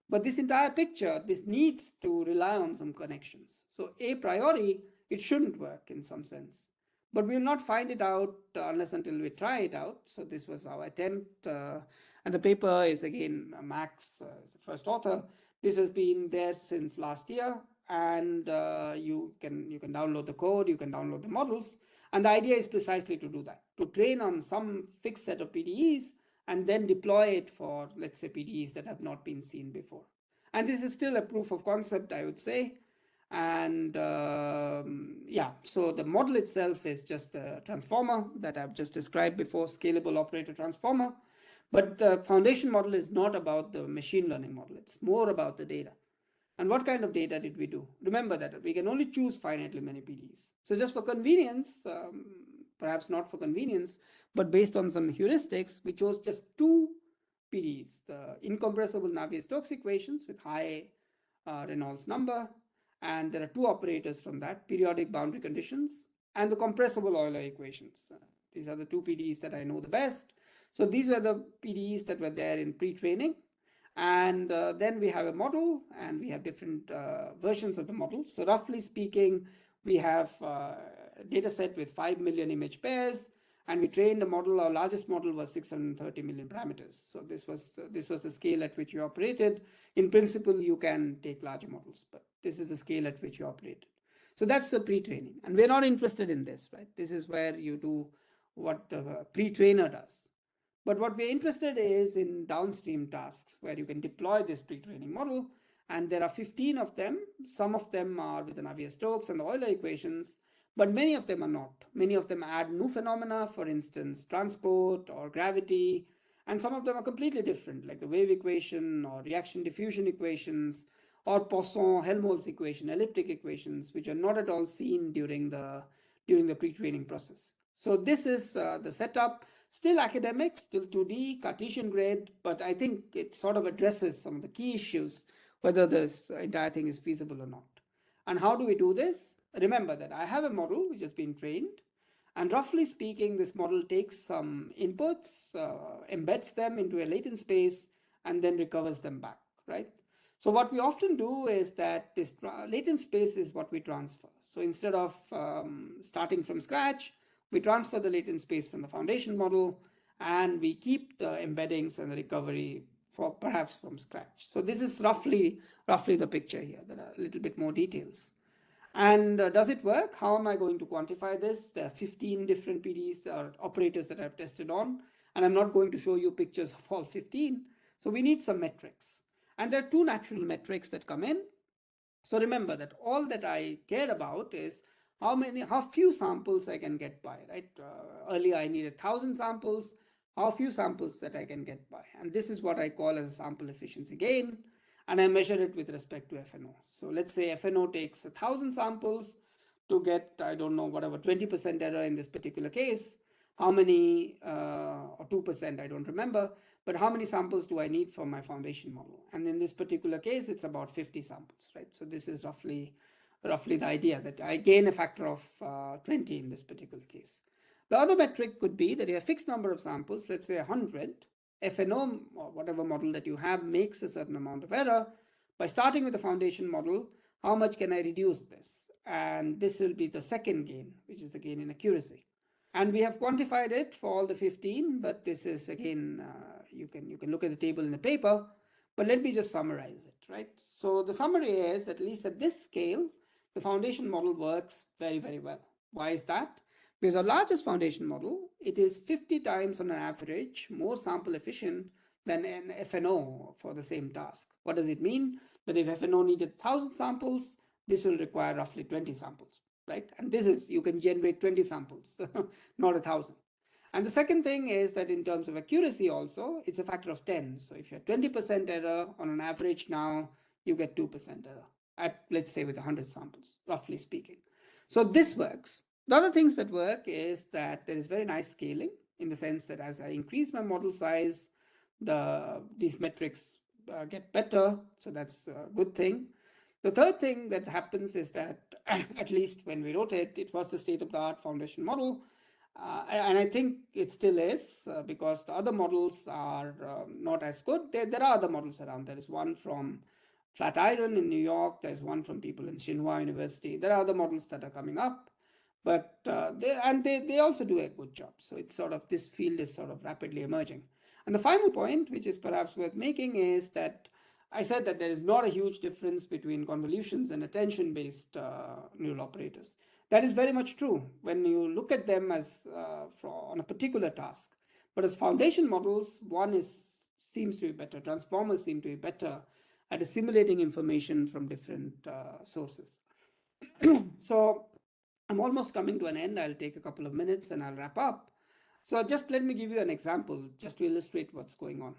But this entire picture, this needs to rely on some connections. So a priori, it shouldn't work in some sense. But we'll not find it out unless until we try it out. So this was our attempt. And the paper is again, Max is the first author. This has been there since last year. And you can download the code, you can download the models. And the idea is precisely to do that, to train on some fixed set of PDEs and then deploy it for, let's say, PDEs that have not been seen before. And this is still a proof of concept, I would say. And yeah, so the model itself is just a transformer that I've just described before, scalable operator transformer. But the foundation model is not about the machine learning model. It's more about the data. And what kind of data did we do? Remember that we can only choose finitely many PDEs. So just for convenience, perhaps not for convenience, but based on some heuristics, we chose just two PDEs, the incompressible Navier-Stokes equations with high Reynolds number. And there are two operators from that, periodic boundary conditions and the compressible Euler equations. These are the two PDEs that I know the best. So these were the PDEs that were there in pre-training. And then we have a model and we have different versions of the model. So roughly speaking, we have a data set with 5 million image pairs, and we trained a model. Our largest model was 630 million parameters. So this was the scale at which we operated. In principle, you can take larger models, but this is the scale at which you operated. So that's the pre-training. And we're not interested in this, right? This is where you do what the pre-trainer does. But what we're interested is in downstream tasks where you can deploy this pre-training model. And there are 15 of them. Some of them are with the Navier-Stokes and the Euler equations, but many of them are not. Many of them add new phenomena, for instance, transport or gravity. And some of them are completely different, like the wave equation or reaction diffusion equations or Poisson-Helmholtz equation, elliptic equations, which are not at all seen during the pre-training process. So this is the setup. Still academic, still 2D, Cartesian grid, but I think it sort of addresses some of the key issues, whether this entire thing is feasible or not. And how do we do this? Remember that I have a model which has been trained, and roughly speaking, this model takes some inputs, embeds them into a latent space, and then recovers them back, right? So what we often do is that this latent space is what we transfer. So instead of starting from scratch, we transfer the latent space from the foundation model, and we keep the embeddings and the recovery for perhaps from scratch. So this is roughly the picture here. There are a little bit more details. And does it work? How am I going to quantify this? There are 15 different PDEs or operators that I've tested on, and I'm not going to show you pictures of all 15. So we need some metrics. And there are two natural metrics that come in. So remember that all that I care about is how few samples I can get by, right? Earlier I needed 1,000 samples, how few samples that I can get by. And this is what I call as a sample efficiency gain. And I measure it with respect to FNO. So let's say FNO takes 1,000 samples to get, I don't know, whatever, 20% error in this particular case. How many, or 2%, I don't remember, but how many samples do I need for my foundation model? And in this particular case, it's about 50 samples, right? So this is roughly the idea that I gain a factor of 20 in this particular case. The other metric could be that you have a fixed number of samples, let's say 100, FNO or whatever model that you have makes a certain amount of error. By starting with the foundation model, how much can I reduce this? And this will be the second gain, which is the gain in accuracy. And we have quantified it for all the 15, but this is again, you can look at the table in the paper, but let me just summarize it, right? So the summary is, at least at this scale, the foundation model works very, very well. Why is that? Because our largest foundation model, it is 50 times on an average more sample efficient than an FNO for the same task. What does it mean? That if FNO needed 1,000 samples, this will require roughly 20 samples, right? And this is, you can generate 20 samples, not 1,000. And the second thing is that in terms of accuracy also, it's a factor of 10. So if you have 20% error on an average now, you get 2% error at, let's say, with 100 samples, roughly speaking. So this works. The other things that work is that there is very nice scaling, in the sense that as I increase my model size, these metrics get better. So that's a good thing. The third thing that happens is that, at least when we wrote it, it was the state-of-the-art foundation model. And I think it still is, because the other models are not as good. There are other models around. There is one from Flatiron in New York. There's one from people in Tsinghua University. There are other models that are coming up. But they also do a good job. So it's sort of, this field is sort of rapidly emerging. And the final point, which is perhaps worth making, is that I said that there is not a huge difference between convolutions and attention-based neural operators. That is very much true when you look at them as on a particular task. But as foundation models, one seems to be better. Transformers seem to be better at assimilating information from different sources. So I'm almost coming to an end. I'll take a couple of minutes and I'll wrap up. So just let me give you an example just to illustrate what's going on.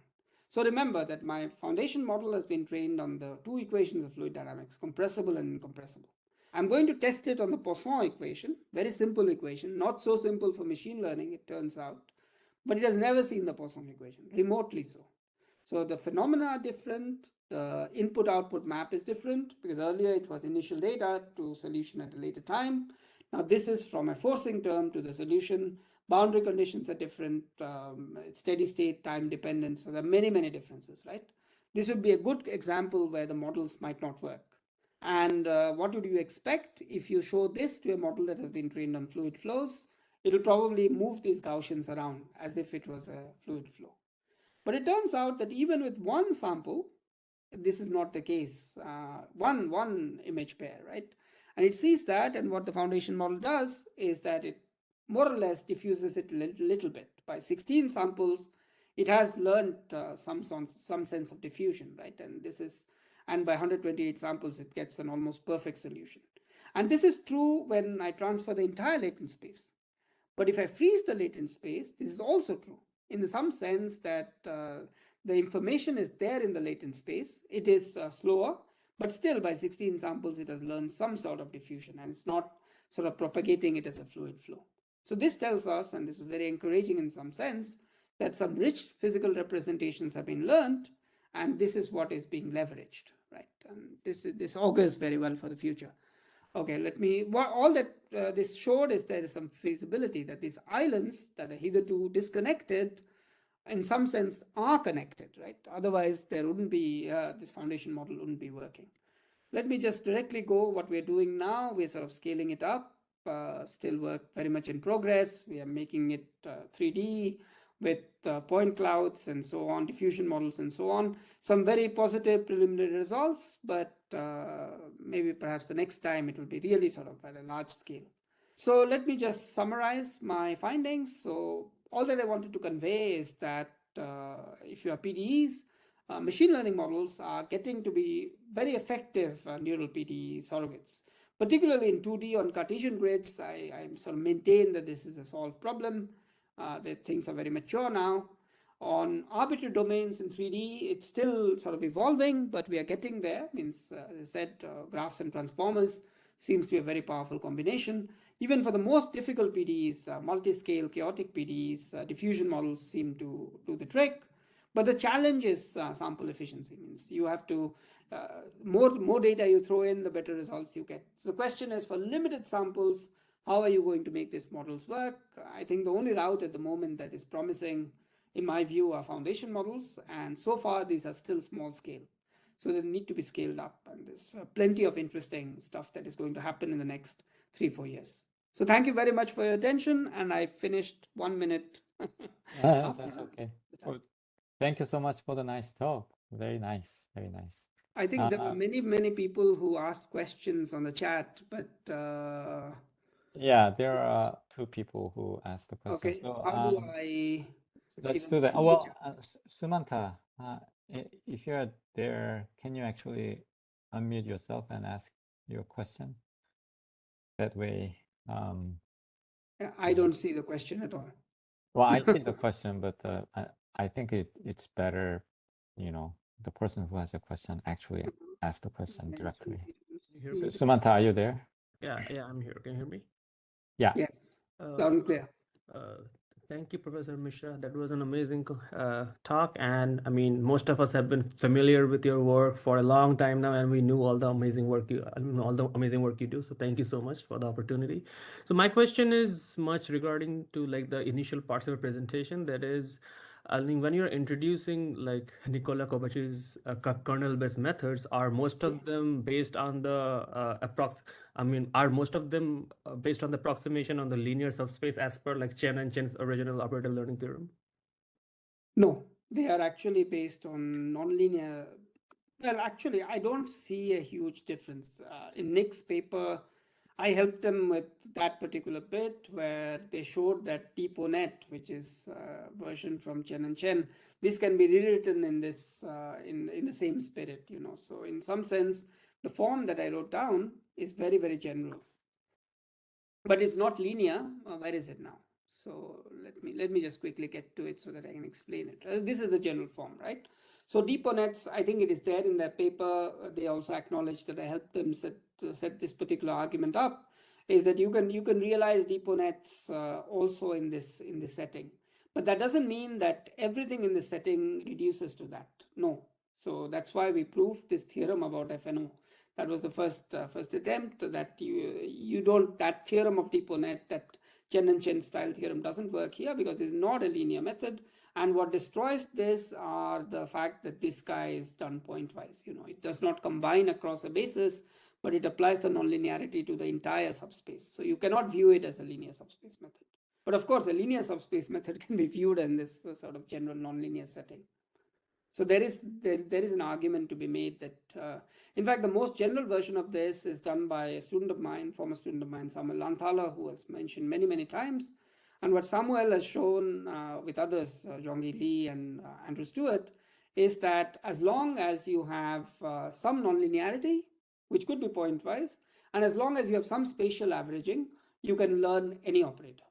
So remember that my foundation model has been trained on the two equations of fluid dynamics, compressible and incompressible. I'm going to test it on the Poisson equation, very simple equation, not so simple for machine learning, it turns out, but it has never seen the Poisson equation, remotely so. So the phenomena are different, the input-output map is different, because earlier it was initial data to solution at a later time. Now this is from a forcing term to the solution. Boundary conditions are different, steady state, time dependent. So there are many, many differences, right? This would be a good example where the models might not work. And what would you expect if you show this to a model that has been trained on fluid flows? It will probably move these Gaussians around as if it was a fluid flow. But it turns out that even with one sample, this is not the case. One image pair, right? And it sees that, and what the foundation model does is that it more or less diffuses it a little bit. By 16 samples, it has learned some sense of diffusion, right? And by 128 samples, it gets an almost perfect solution. And this is true when I transfer the entire latent space. But if I freeze the latent space, this is also true in some sense that the information is there in the latent space. It is slower, But still, by 16 samples, it has learned some sort of diffusion, and it's not sort of propagating it as a fluid flow. So this tells us, and this is very encouraging in some sense, that some rich physical representations have been learned, and this is what is being leveraged, right? And this augurs very well for the future. Okay, all that this showed is there is some feasibility that these islands that are hitherto disconnected, in some sense, are connected, right? Otherwise, there wouldn't be, this foundation model wouldn't be working. Let me just directly go what we're doing now. We're sort of scaling it up, still work very much in progress. We are making it 3D with point clouds and so on, diffusion models and so on. Some very positive preliminary results, but maybe perhaps the next time it will be really sort of at a large scale. So let me just summarize my findings. So all that I wanted to convey is that if you have PDEs, machine learning models are getting to be very effective neural PDE surrogates. Particularly in 2D on Cartesian grids, I sort of maintain that this is a solved problem, that things are very mature now. On arbitrary domains in 3D, it's still sort of evolving, but we are getting there. Means, as I said, graphs and transformers seems to be a very powerful combination. Even for the most difficult PDEs, multiscale chaotic PDEs, diffusion models seem to do the trick. But the challenge is sample efficiency. Means you have to, more data you throw in, the better results you get. So the question is, for limited samples, how are you going to make these models work? I think the only route at the moment that is promising, in my view, are foundation models. And so far, these are still small scale. So they need to be scaled up. And there's plenty of interesting stuff that is going to happen in the next 3-4 years. So thank you very much for your attention. And I finished 1 minute. That's okay. Well, thank you so much for the nice talk. Very nice, very nice. I think there were many people who asked questions on the chat, but yeah, there are 2 people who asked the question. okay, So how do I let's even do that. see Oh, the well, chat? Sumanta, if you're there, can you actually unmute yourself and ask your question? That way, I don't see the question at all. well, I see the question, but I think it's better, the person who has a question actually ask the question directly. Hear me? Sumanta, are you there? Yeah, I'm here. Can you hear me? Yeah. Yes, loud and clear. Thank you, Professor Mishra. That was an amazing talk. And I mean, most of us have been familiar with your work for a long time now, and we knew all the amazing work you do. So thank you so much for the opportunity. So my question is much regarding to like the initial parts of the presentation. That is, I mean, when you're introducing like Nikola Kovach's kernel-based methods, are most of them based on the are most of them based on the approximation on the linear subspace as per like Chen and Chen's original operator learning theorem? No, they are actually based on nonlinear. Well, actually, I don't see a huge difference. In Nick's paper, I helped them with that particular bit where they showed that DPONet, which is a version from Chen and Chen, this can be rewritten in this in the same spirit, So in some sense, the form that I wrote down is very, very general, but it's not linear. Where is it now? So let me just quickly get to it so that I can explain it. This is the general form, right? So DPONets, I think it is there in their paper. They also acknowledge that I helped them set this particular argument up. Is that you can realize DPONets also in this setting, but that doesn't mean that everything in the setting reduces to that. No. So that's why we proved this theorem about FNO. That was the first attempt that you don't, that theorem of DPONet, that Chen and Chen style theorem doesn't work here because it's not a linear method. And what destroys this are the fact that this guy is done pointwise. It does not combine across a basis, but it applies the nonlinearity to the entire subspace. So you cannot view it as a linear subspace method. But of course, a linear subspace method can be viewed in this sort of general nonlinear setting. So there is an argument to be made that, in fact, the most general version of this is done by a student of mine, former student of mine, Samuel Lanthala, who was mentioned many, many times. And what Samuel has shown with others, Zhongyi Li and Andrew Stewart, is that as long as you have some nonlinearity, which could be pointwise, and as long as you have some spatial averaging, you can learn any operator.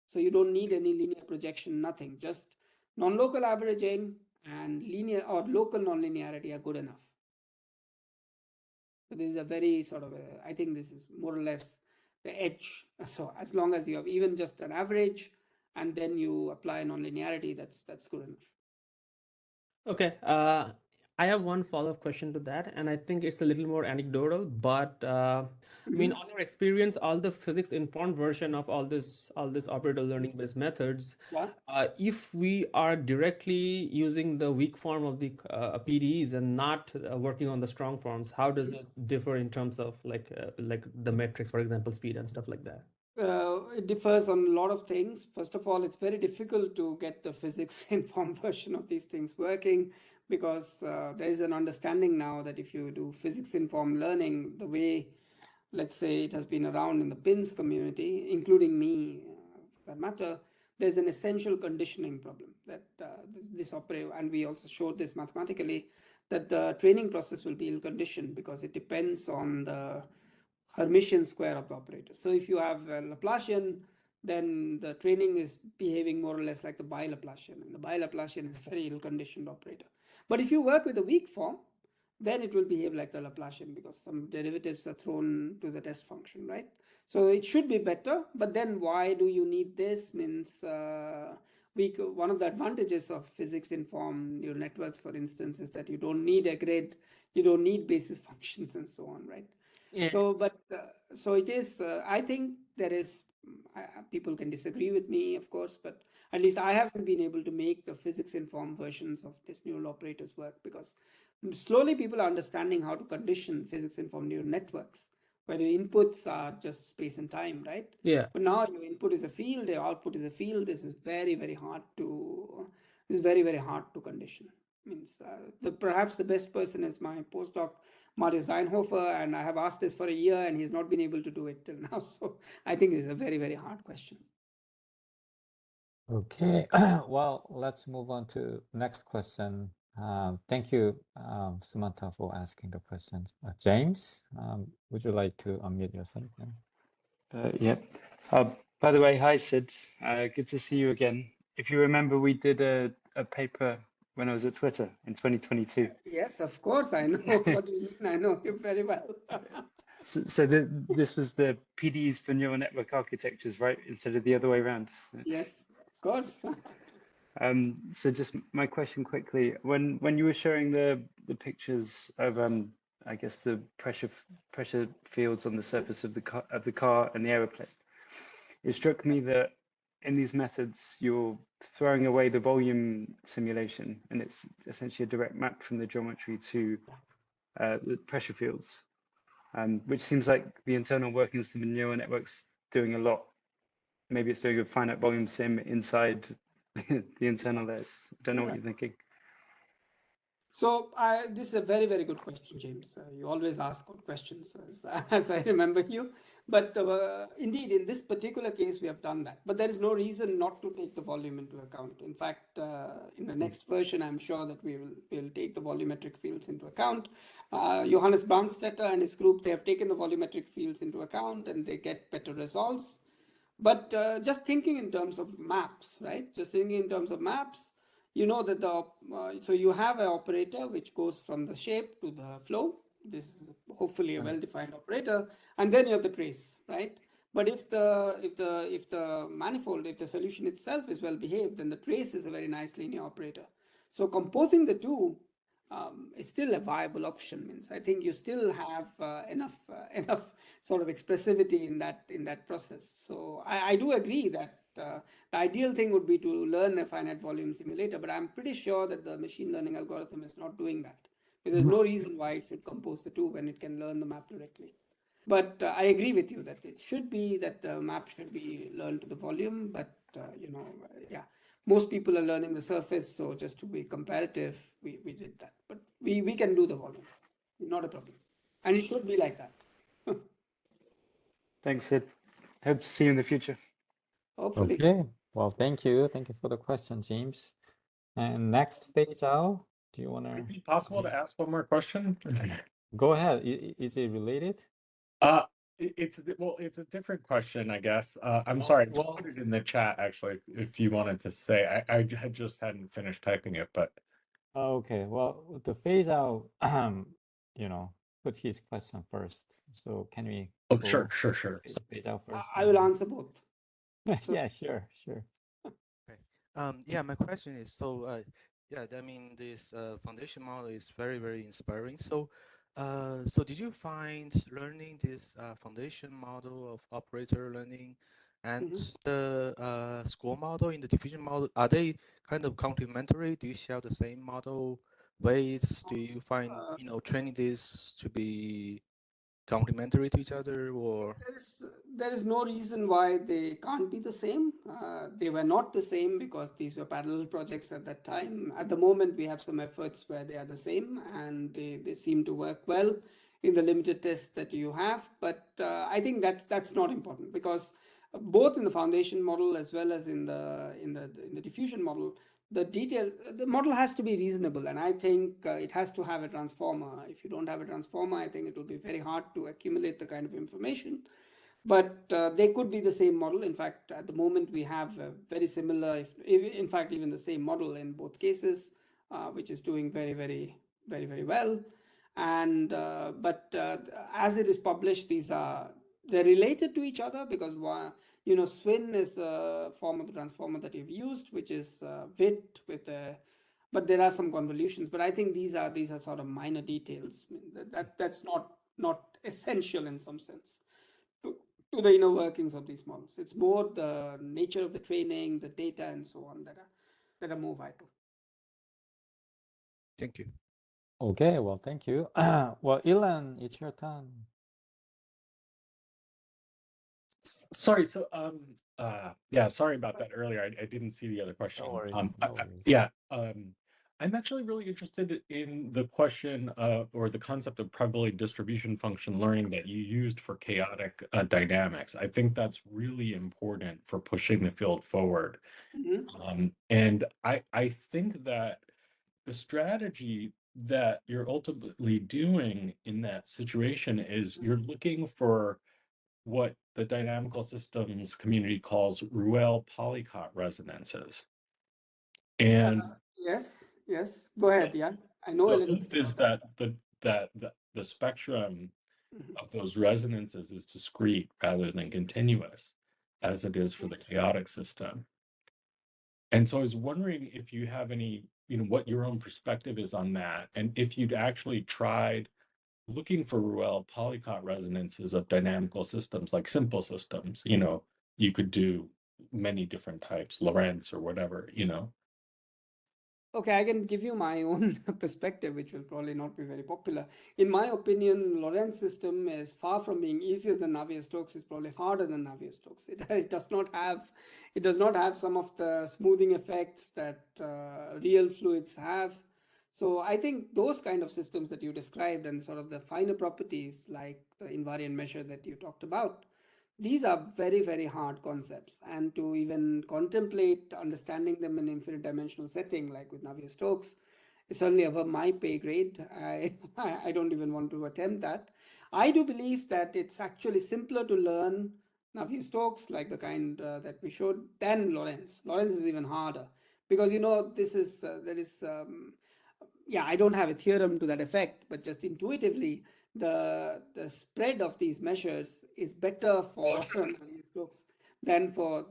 So you don't need any linear projection, nothing, just non-local averaging and linear or local nonlinearity are good enough. So this is a very sort of I think this is more or less the edge. So as long as you have even just an average, and then you apply nonlinearity, that's good enough. Okay, I have one follow-up question to that, and I think it's a little more anecdotal, but I mean, on your experience, all the physics-informed version of all this operator learning-based methods, Yeah. if we are directly using the weak form of the PDEs and not working on the strong forms, how does it differ in terms of like the metrics, for example, speed and stuff like that? It differs on a lot of things. First of all, it's very difficult to get the physics-informed version of these things working, because there is an understanding now that if you do physics-informed learning, the way, let's say, it has been around in the PINS community, including me, for that matter, there's an essential conditioning problem that this operator, and we also showed this mathematically, that the training process will be ill-conditioned because it depends on the Hermitian square of the operator. So if you have a Laplacian, then the training is behaving more or less like the bi-Laplacian, and the bi-Laplacian is a very ill-conditioned operator. But if you work with a weak form, then it will behave like the Laplacian, because some derivatives are thrown to the test function, right? So it should be better, but then why do you need this? Means one of the advantages of physics-informed neural networks, for instance, is that you don't need a grid, you don't need basis functions and so on, right? Yeah. So, but so it is. I think there is. People can disagree with me, of course, but at least I haven't been able to make the physics-informed versions of these neural operators work, because slowly people are understanding how to condition physics-informed neural networks, where the inputs are just space and time, right? Yeah. But now your input is a field, your output is a field. This is very, very hard to. This is very, very hard to condition. Means perhaps the best person is my postdoc, Marius Zeinhofer, and I have asked this for a year and he's not been able to do it till now. So I think it's a very, very hard question. Okay, well, let's move on to next question. Thank you, Samantha, for asking the questions. James, would you like to unmute yourself? Yeah. By the way, hi, Sid. Good to see you again. If you remember, we did a paper when I was at Twitter in 2022. Yes, of course, I know what you mean. I know you very well. So this was the PDEs for neural network architectures, right? Instead of the other way around. Yes, of course. So just my question quickly, when you were showing the pictures of I guess the pressure fields on the surface of the car and the aeroplane, it struck me that in these methods you're throwing away the volume simulation, and it's essentially a direct map from the geometry to the pressure fields, which seems like the internal workings of the neural network's doing a lot. Maybe it's doing a finite volume sim inside the internal layers. I don't know what you're thinking. So this is a very, very good question, James. You always ask good questions, as I remember you. But indeed, in this particular case, we have done that. But there is no reason not to take the volume into account. In fact, in the next version, I'm sure that we'll take the volumetric fields into account. Johannes Brandstetter and his group, they have taken the volumetric fields into account, and they get better results. But just thinking in terms of maps, right? Just thinking in terms of maps, you know that so you have an operator which goes from the shape to the flow. This is hopefully a well-defined operator, and then you have the trace, right? But if the manifold, if the solution itself is well behaved, then the trace is a very nice linear operator. So composing the two is still a viable option. Means I think you still have enough sort of expressivity in that process. So I do agree that the ideal thing would be to learn a finite volume simulator, but I'm pretty sure that the machine learning algorithm is not doing that. There's no reason why it should compose the two when it can learn the map directly. But I agree with you that it should be that the map should be learned to the volume. But yeah, most people are learning the surface, so just to be comparative, we did that. But we can do the volume, not a problem, and it should be like that. Thanks, Sid. Hope to see you in the future. Hopefully. Okay, well, thank you for the question, James. And next, Faisal, do you want to? Would it be possible to ask one more question? Go ahead. Is it related? It's a different question, I guess. I'm sorry, just well- put it in the chat actually if you wanted to say. I just hadn't finished typing it, but Okay, well, the phase out, you know, put his question first. So can we Oh, go sure, sure, sure. phase out first? I will answer both. So- Yeah, sure, sure. Yeah, my question is, so yeah, I mean, this foundation model is very, very inspiring. So, so did you find learning this foundation model of operator learning and the score model in the diffusion model, are they kind of complementary? Do you share the same model weights? Do you find, you know, training this to be complementary to each other, or? there is no reason why they can't be the same. They were not the same because these were parallel projects at that time. At the moment, we have some efforts where they are the same, and they seem to work well in the limited tests that you have. But I think that's not important, because both in the foundation model as well as in the diffusion model, the model has to be reasonable, and I think it has to have a transformer. If you don't have a transformer, I think it will be very hard to accumulate the kind of information. But they could be the same model. In fact, at the moment we have a very similar, in fact even the same model in both cases, which is doing very well. And but as it is published, they're related to each other, because you know, Swin is a form of the transformer that you've used, which is WIT with a, but there are some convolutions. But I think these are sort of minor details. That's not essential in some sense to the inner workings of these models. It's more the nature of the training, the data, and so on that are more vital. Thank you. Okay, well, thank you. Well, Ilan, it's your turn. Sorry, so yeah, sorry about that earlier. I didn't see the other question. No worries, no worries. Yeah, I'm actually really interested in the question or the concept of probability distribution function learning that you used for chaotic dynamics. I think that's really important for pushing the field forward. And I think that the strategy that you're ultimately doing in that situation is you're looking for what the dynamical systems community calls Ruel-Polycott resonances. And Yes, go ahead. Yeah, I know a the little hope bit. is that the spectrum of those resonances is discrete rather than continuous, as it is for the chaotic system. And so I was wondering if you have any, you know, what your own perspective is on that, and if you'd actually tried looking for Ruel-Polycott resonances of dynamical systems, like simple systems. You know, you could do many different types, Lorentz or whatever, you know. Okay, I can give you my own perspective, which will probably not be very popular. In my opinion, Lorentz system is far from being easier than Navier-Stokes. It's probably harder than Navier-Stokes. It does not have some of the smoothing effects that real fluids have. So I think those kind of systems that you described and sort of the finer properties like the invariant measure that you talked about, these are very hard concepts, and to even contemplate understanding them in infinite dimensional setting like with Navier-Stokes is certainly above my pay grade. I don't even want to attempt that. I do believe that it's actually simpler to learn Navier-Stokes, like the kind that we showed, than Lorentz. Lorentz is even harder, because you know yeah, I don't have a theorem to that effect, but just intuitively, the spread of these measures is better for Navier-Stokes than for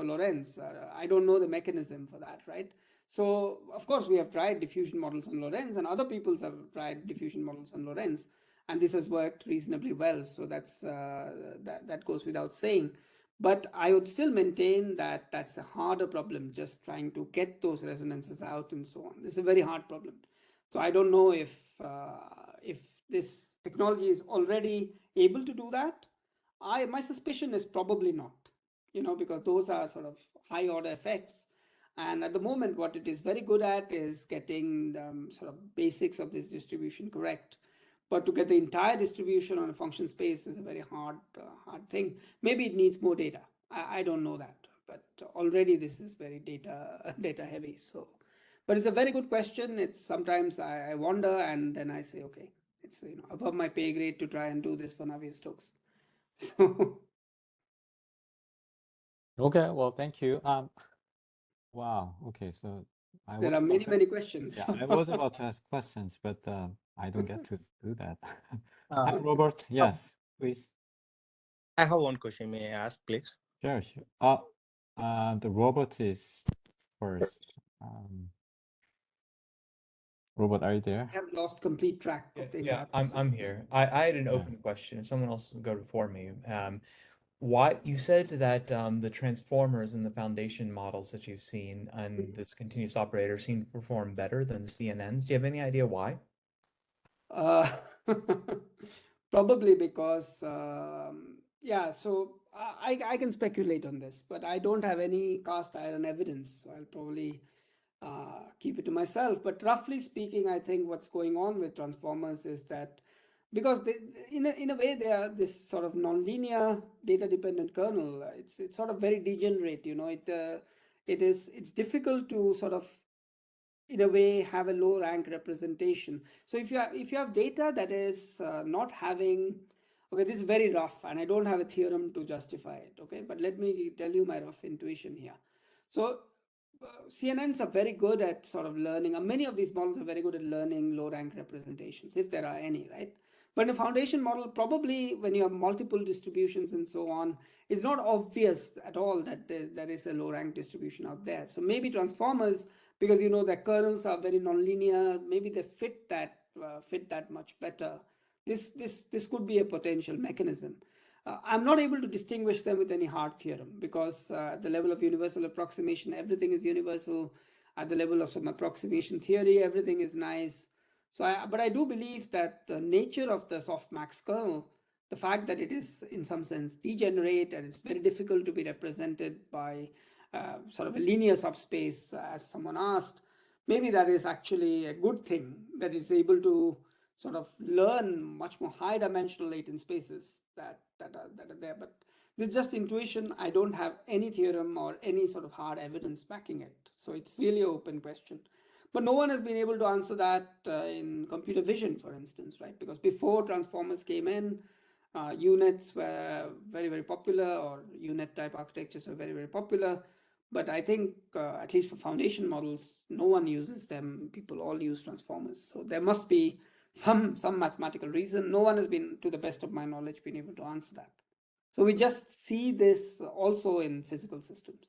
Lorentz. I don't know the mechanism for that, right? So of course we have tried diffusion models on Lorentz, and other people have tried diffusion models on Lorentz, and this has worked reasonably well. So that's that goes without saying. But I would still maintain that that's a harder problem, just trying to get those resonances out and so on. This is a very hard problem. So I don't know if this technology is already able to do that. My suspicion is probably not, you know, because those are sort of high order effects. And at the moment, what it is very good at is getting the sort of basics of this distribution correct. But to get the entire distribution on a function space is a very hard thing. Maybe it needs more data. I don't know that, but already this is very data heavy. So, but it's a very good question. It's sometimes I wonder, and then I say, okay, it's, you know, above my pay grade to try and do this for Navier-Stokes. So. Okay, well, thank you. Wow. Okay, so There are many questions. Yeah, I was about to ask questions, but I don't get to do that. Hi, Robert. Yes, please. I have one question. May I ask, please? Sure, sure. The Robert is first. Robert, are you there? I have lost complete track of the entire process. I'm here. I had an Yeah. open question. Someone else will go before me. Why you said that the transformers and the foundation models that you've seen and this continuous operator seem to perform better than the CNNs. Do you have any idea why? Uh, probably because, yeah, so I can speculate on this, but I don't have any cast iron evidence, so I'll probably keep it to myself. But roughly speaking, I think what's going on with transformers is that because they, in a way, they are this sort of nonlinear data-dependent kernel. It's sort of very degenerate, you know. It's difficult to sort of, in a way, have a low rank representation. So if you have data that is not having, okay, this is very rough and I don't have a theorem to justify it, okay, but let me tell you my rough intuition here. So CNNs are very good at sort of learning, and many of these models are very good at learning low rank representations, if there are any, right? But in a foundation model, probably when you have multiple distributions and so on, it's not obvious at all that there is a low rank distribution out there. So maybe transformers, because you know the kernels are very nonlinear, maybe they fit that much better. This could be a potential mechanism. I'm not able to distinguish them with any hard theorem because at the level of universal approximation, everything is universal. At the level of some approximation theory, everything is nice. But I do believe that the nature of the softmax kernel, the fact that it is in some sense degenerate and it's very difficult to be represented by sort of a linear subspace, as someone asked, maybe that is actually a good thing, that it's able to sort of learn much more high dimensional latent spaces that are there. But this is just intuition. I don't have any theorem or any sort of hard evidence backing it. So it's really an open question. But no one has been able to answer that in computer vision, for instance, right? Because before transformers came in, units were very, very popular, or unit type architectures were very, very popular. But I think, at least for foundation models, no one uses them. People all use transformers. So there must be some mathematical reason. No one has been, to the best of my knowledge, been able to answer that. So we just see this also in physical systems.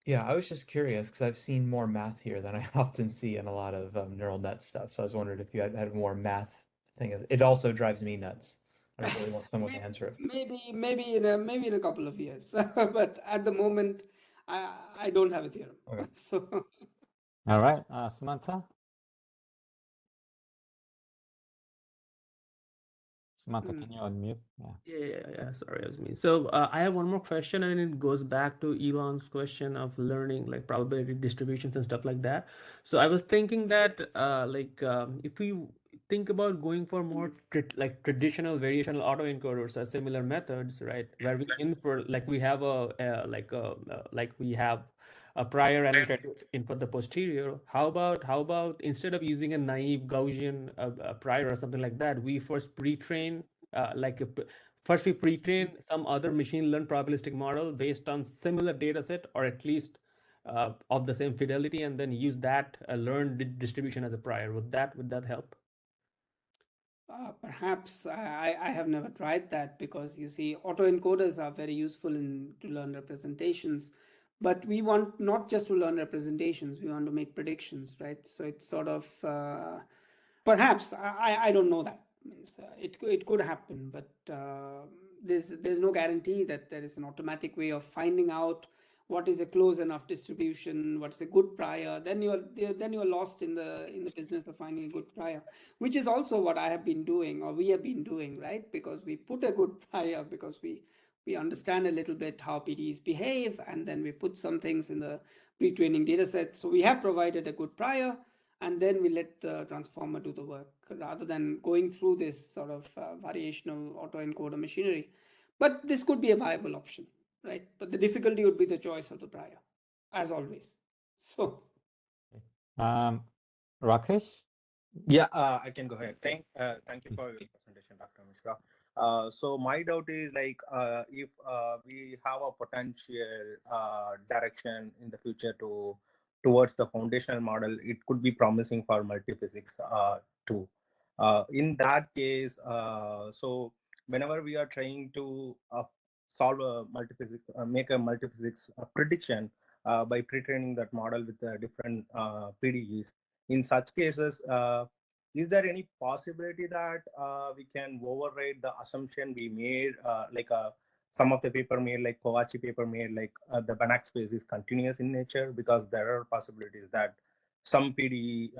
Yeah, I was just curious because I've seen more math here than I often see in a lot of neural net stuff. So I was wondering if you had more math thing. It also drives me nuts. I really want someone to answer it. Maybe in a couple of years, but at the moment, I don't have a theorem. Okay. So All right, Samantha. Samantha, can you unmute? Yeah. Yeah. Sorry, I was me. So I have one more question, and it goes back to Elon's question of learning, like probability distributions and stuff like that. So I was thinking that, if we think about going for more traditional variational autoencoders or similar methods, right, where we infer, like we have a prior and we try to infer the posterior. How about instead of using a naive Gaussian prior or something like that, we first pre-train first we pre-train some other machine learned probabilistic model based on similar data set, or at least of the same fidelity, and then use that learned distribution as a prior. Would that help? perhaps I have never tried that, because you see, autoencoders are very useful to learn representations, but we want not just to learn representations, we want to make predictions, right? So it's sort of perhaps I don't know that. It could happen, but there's no guarantee that there is an automatic way of finding out what is a close enough distribution, what's a good prior. Then you're lost in the business of finding a good prior, which is also what I have been doing, or we have been doing, right? Because we put a good prior, because we understand a little bit how PDEs behave, and then we put some things in the pre-training data set. So we have provided a good prior, and then we let the transformer do the work, rather than going through this sort of variational autoencoder machinery. But this could be a viable option, right? But the difficulty would be the choice of the prior, as always. So, Rakesh? Yeah, I can go ahead. Thank you for your presentation, Dr. Mishra. So my doubt is like if we have a potential direction in the future towards the foundational model, it could be promising for multiphysics too. In that case, so whenever we are trying to solve a multiphysics, make a multiphysics prediction by pre-training that model with different PDEs, in such cases, is there any possibility that we can override the assumption we made, some of the paper made, like Kovaci paper made, like the Banach space is continuous in nature, because there are possibilities that some PDE,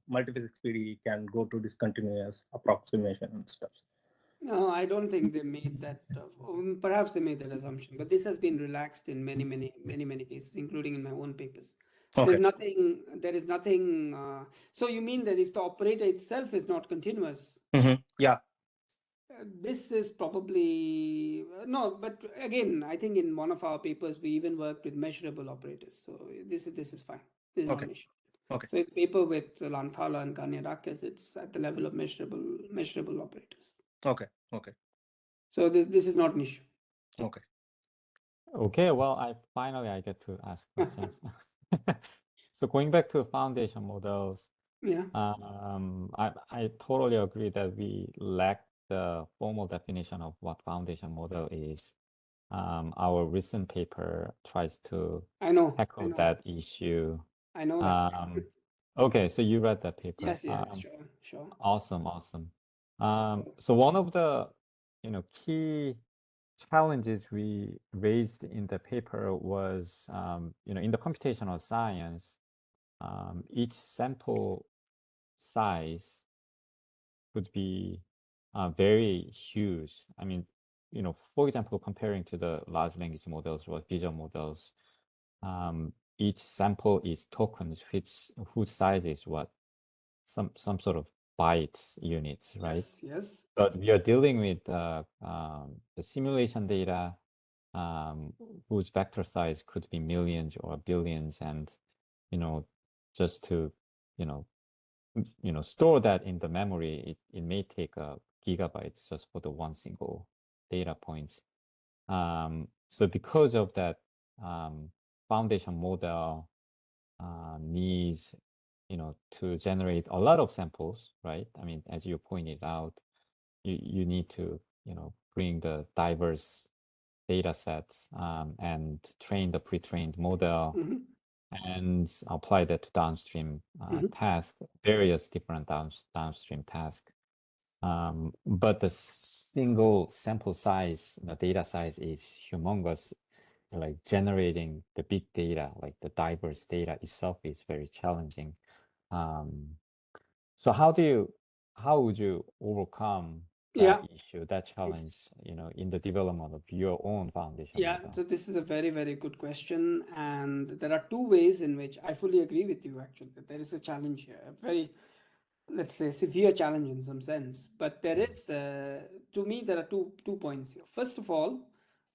multiphysics PDE can go to discontinuous approximation and stuff. No, I don't think they made that. Perhaps they made that assumption, but this has been relaxed in many cases, including in my own papers. Okay. There is nothing. So you mean that if the operator itself is not continuous? Yeah. This is probably no, but again, I think in one of our papers we even worked with measurable operators. So this is fine. This is not an issue. Okay. So it's paper with Lanthala and Kaniadakis. It's at the level of measurable operators. Okay. So this is not an issue. Okay. Okay, well, finally I get to ask questions. So going back to foundation models, Yeah. I totally agree that we lack the formal definition of what foundation model is. Our recent paper tries to tackle that issue. I know that. Okay, so you read that paper. Yes, yeah, sure. Awesome. So one of the key challenges we raised in the paper was in the computational science, each sample size could be very huge. I mean, for example, comparing to the large language models or vision models, each sample is tokens, whose size is what? Some sort of bytes units, right? Yes. But we are dealing with the simulation data, whose vector size could be millions or billions, and just to store that in the memory, it may take gigabytes just for the one single data point. So because of that, foundation model needs to generate a lot of samples, right? I mean, as you pointed out, you need to bring the diverse data sets and train the pre-trained model and apply that to downstream tasks, various different downstream tasks. But the single sample size, the data size is humongous. Like generating the big data, like the diverse data itself, is very challenging. So how would you overcome that issue, that challenge, in the development of your own foundation model? So this is a very, very good question. And there are two ways in which I fully agree with you, actually, that there is a challenge here, a very, let's say, severe challenge in some sense. But there is, to me, there are two points here. First of all,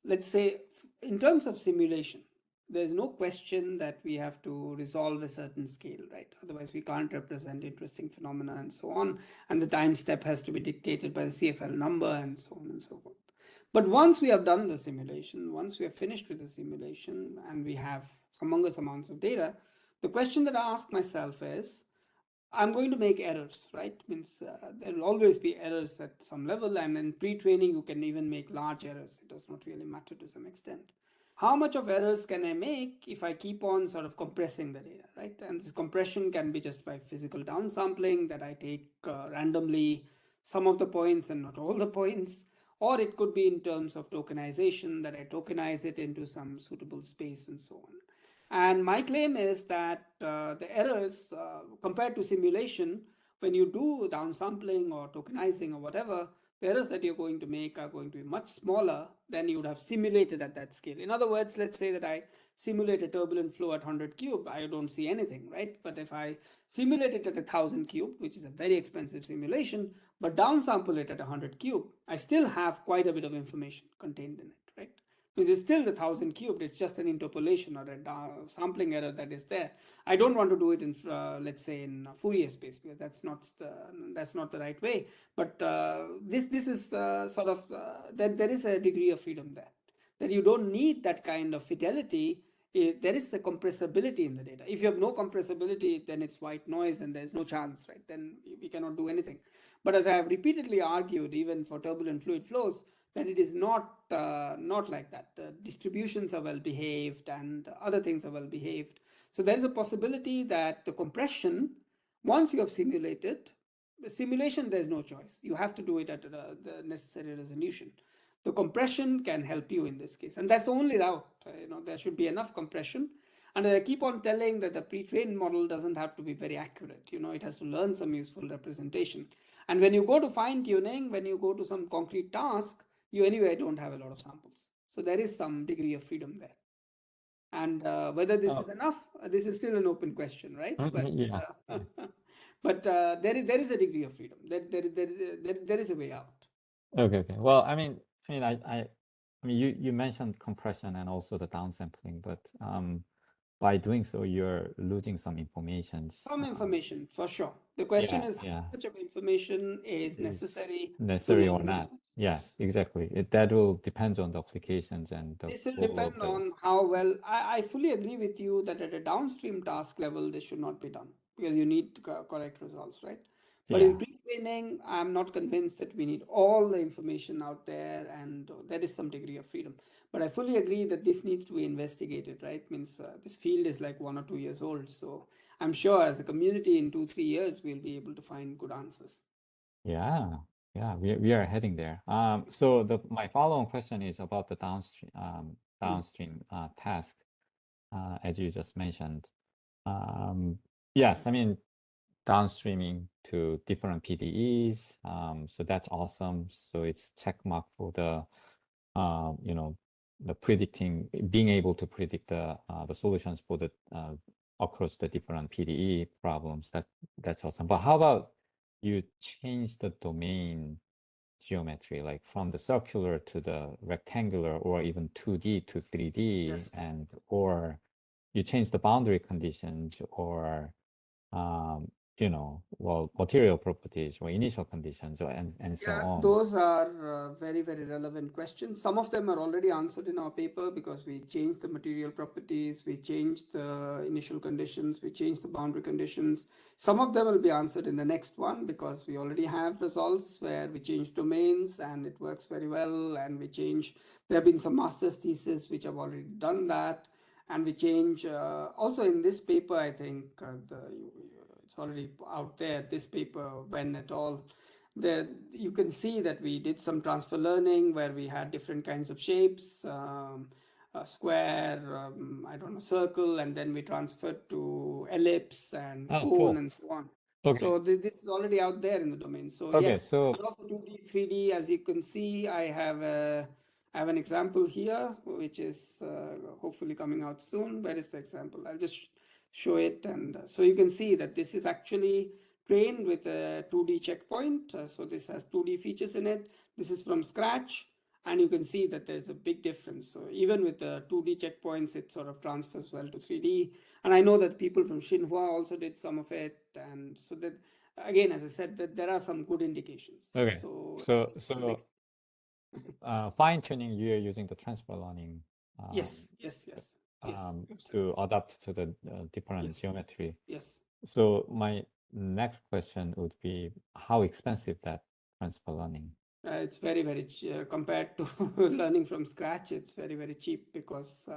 let's say, in terms of simulation, there's no question that we have to resolve a certain scale, right? Otherwise, we can't represent interesting phenomena and so on. And the time step has to be dictated by the CFL number and so on and so forth. But once we have done the simulation, once we are finished with the simulation and we have humongous amounts of data, the question that I ask myself is, I'm going to make errors, right? Means there will always be errors at some level, and in pre-training you can even make large errors. It does not really matter to some extent. How much of errors can I make if I keep on sort of compressing the data, right? And this compression can be just by physical downsampling, that I take randomly some of the points and not all the points, or it could be in terms of tokenization, that I tokenize it into some suitable space and so on. And my claim is that the errors compared to simulation, when you do downsampling or tokenizing or whatever, the errors that you're going to make are going to be much smaller than you would have simulated at that scale. In other words, let's say that I simulate a turbulent flow at 100 cube, I don't see anything, right? But if I simulate it at 1000 cube, which is a very expensive simulation, but downsample it at 100 cube, I still have quite a bit of information contained in it, right? Because it's still the 1000 cubed, it's just an interpolation or a sampling error that is there. I don't want to do it in, let's say, in Fourier space, because that's not the right way. But this is sort of that there is a degree of freedom there, that you don't need that kind of fidelity there is a compressibility in the data. If you have no compressibility, then it's white noise and there's no chance, right? Then we cannot do anything. But as I have repeatedly argued, even for turbulent fluid flows, that it is not like that. The distributions are well behaved and other things are well behaved. So there is a possibility that the compression, once you have simulated, the simulation, there's no choice. You have to do it at the necessary resolution. The compression can help you in this case, and that's the only route. There should be enough compression. And I keep on telling that the pre-trained model doesn't have to be very accurate. It has to learn some useful representation. And when you go to fine tuning, when you go to some concrete task, you anyway don't have a lot of samples. So there is some degree of freedom there. And whether this is enough, this is still an open question, right? Yeah. But there is a degree of freedom. There is a way out. Okay. Well, I mean, you mentioned compression and also the downsampling, but by doing so, you're losing some information. Some information, for sure. The question is yeah. how much of information is necessary or not. Yes, exactly. That will depend on the applications and the This will depend on how well. I fully agree with you that at a downstream task level, this should not be done because you need correct results, right? But in pre-training, I'm not convinced that we need all the information out there, and there is some degree of freedom. But I fully agree that this needs to be investigated, right? Means this field is like 1 or 2 years old. So I'm sure as a community in 2-3 years, we'll be able to find good answers. Yeah, we are heading there. So my follow-on question is about the downstream task, as you just mentioned. Yes, I mean, downstreaming to different PDEs. So that's awesome. So it's check mark for the being able to predict the solutions for the across the different PDE problems. That's awesome. But how about you change the domain geometry, like from the circular to the rectangular, or even 2D to 3D, or you change the boundary conditions, or material properties or initial conditions, and so on. Those are very, very relevant questions. Some of them are already answered in our paper because we changed the material properties, we changed the initial conditions, we changed the boundary conditions. Some of them will be answered in the next one because we already have results where we change domains and it works very well. And there have been some master's theses which have already done that. And we change, also in this paper, I think it's already out there, this paper, Wen et al. You can see that we did some transfer learning where we had different kinds of shapes, a square, circle, and then we transferred to ellipse and cone and so on. Okay. So this is already out there in the domain. So yes, and also 2D, 3D, as you can see, I have an example here, which is hopefully coming out soon. Where is the example? I'll just show it. And so you can see that this is actually trained with a 2D checkpoint. So this has 2D features in it. This is from scratch. And you can see that there's a big difference. So even with the 2D checkpoints, it sort of transfers well to 3D. And I know that people from Xinhua also did some of it. And so that, again, as I said, that there are some good indications. Okay. So fine tuning, you are using the transfer learning. Yes. To adapt to the different geometry. Yes. So my next question would be, how expensive that transfer learning? It's very, very compared to learning from scratch. It's very, very cheap because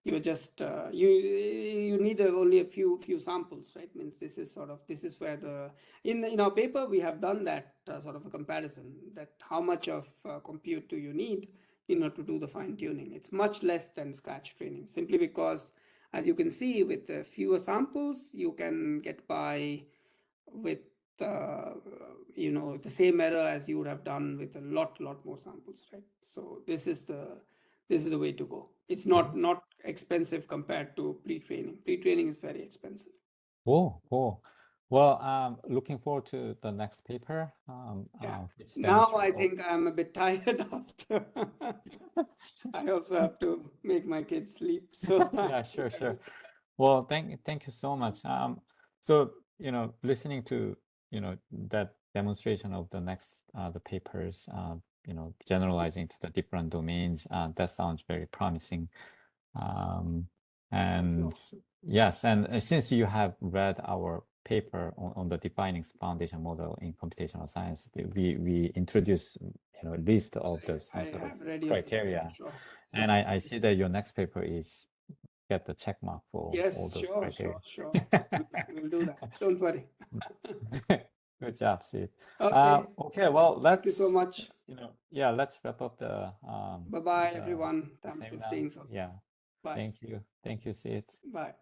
you just you need only a few samples, right? Means this is where in our paper we have done that sort of a comparison, that how much of compute do you need in order to do the fine tuning. It's much less than scratch training, simply because, as you can see, with fewer samples you can get by with the same error as you would have done with a lot more samples, right? So this is the way to go. It's not expensive compared to pre-training. Pre-training is very expensive. Cool. Well, looking forward to the next paper. Now I think I'm a bit tired after. I also have to make my kids sleep. So yeah, sure. Well, thank you so much. So listening to that demonstration of the next the papers, generalizing to the different domains, that sounds very promising. And yes, and since you have read our paper on the defining foundation model in computational science, we introduce a list of the I have read your criteria. paper, sure. And I see that your next paper is get the check mark for all Yes, those sure, criteria. sure. We'll do that. Don't worry. Good job, Sid. Okay. Okay, well, Thank you so much. yeah, let's wrap up the Bye-bye, everyone. Thanks for seminar. staying so. Yeah. Bye. Thank you, Sid. Bye.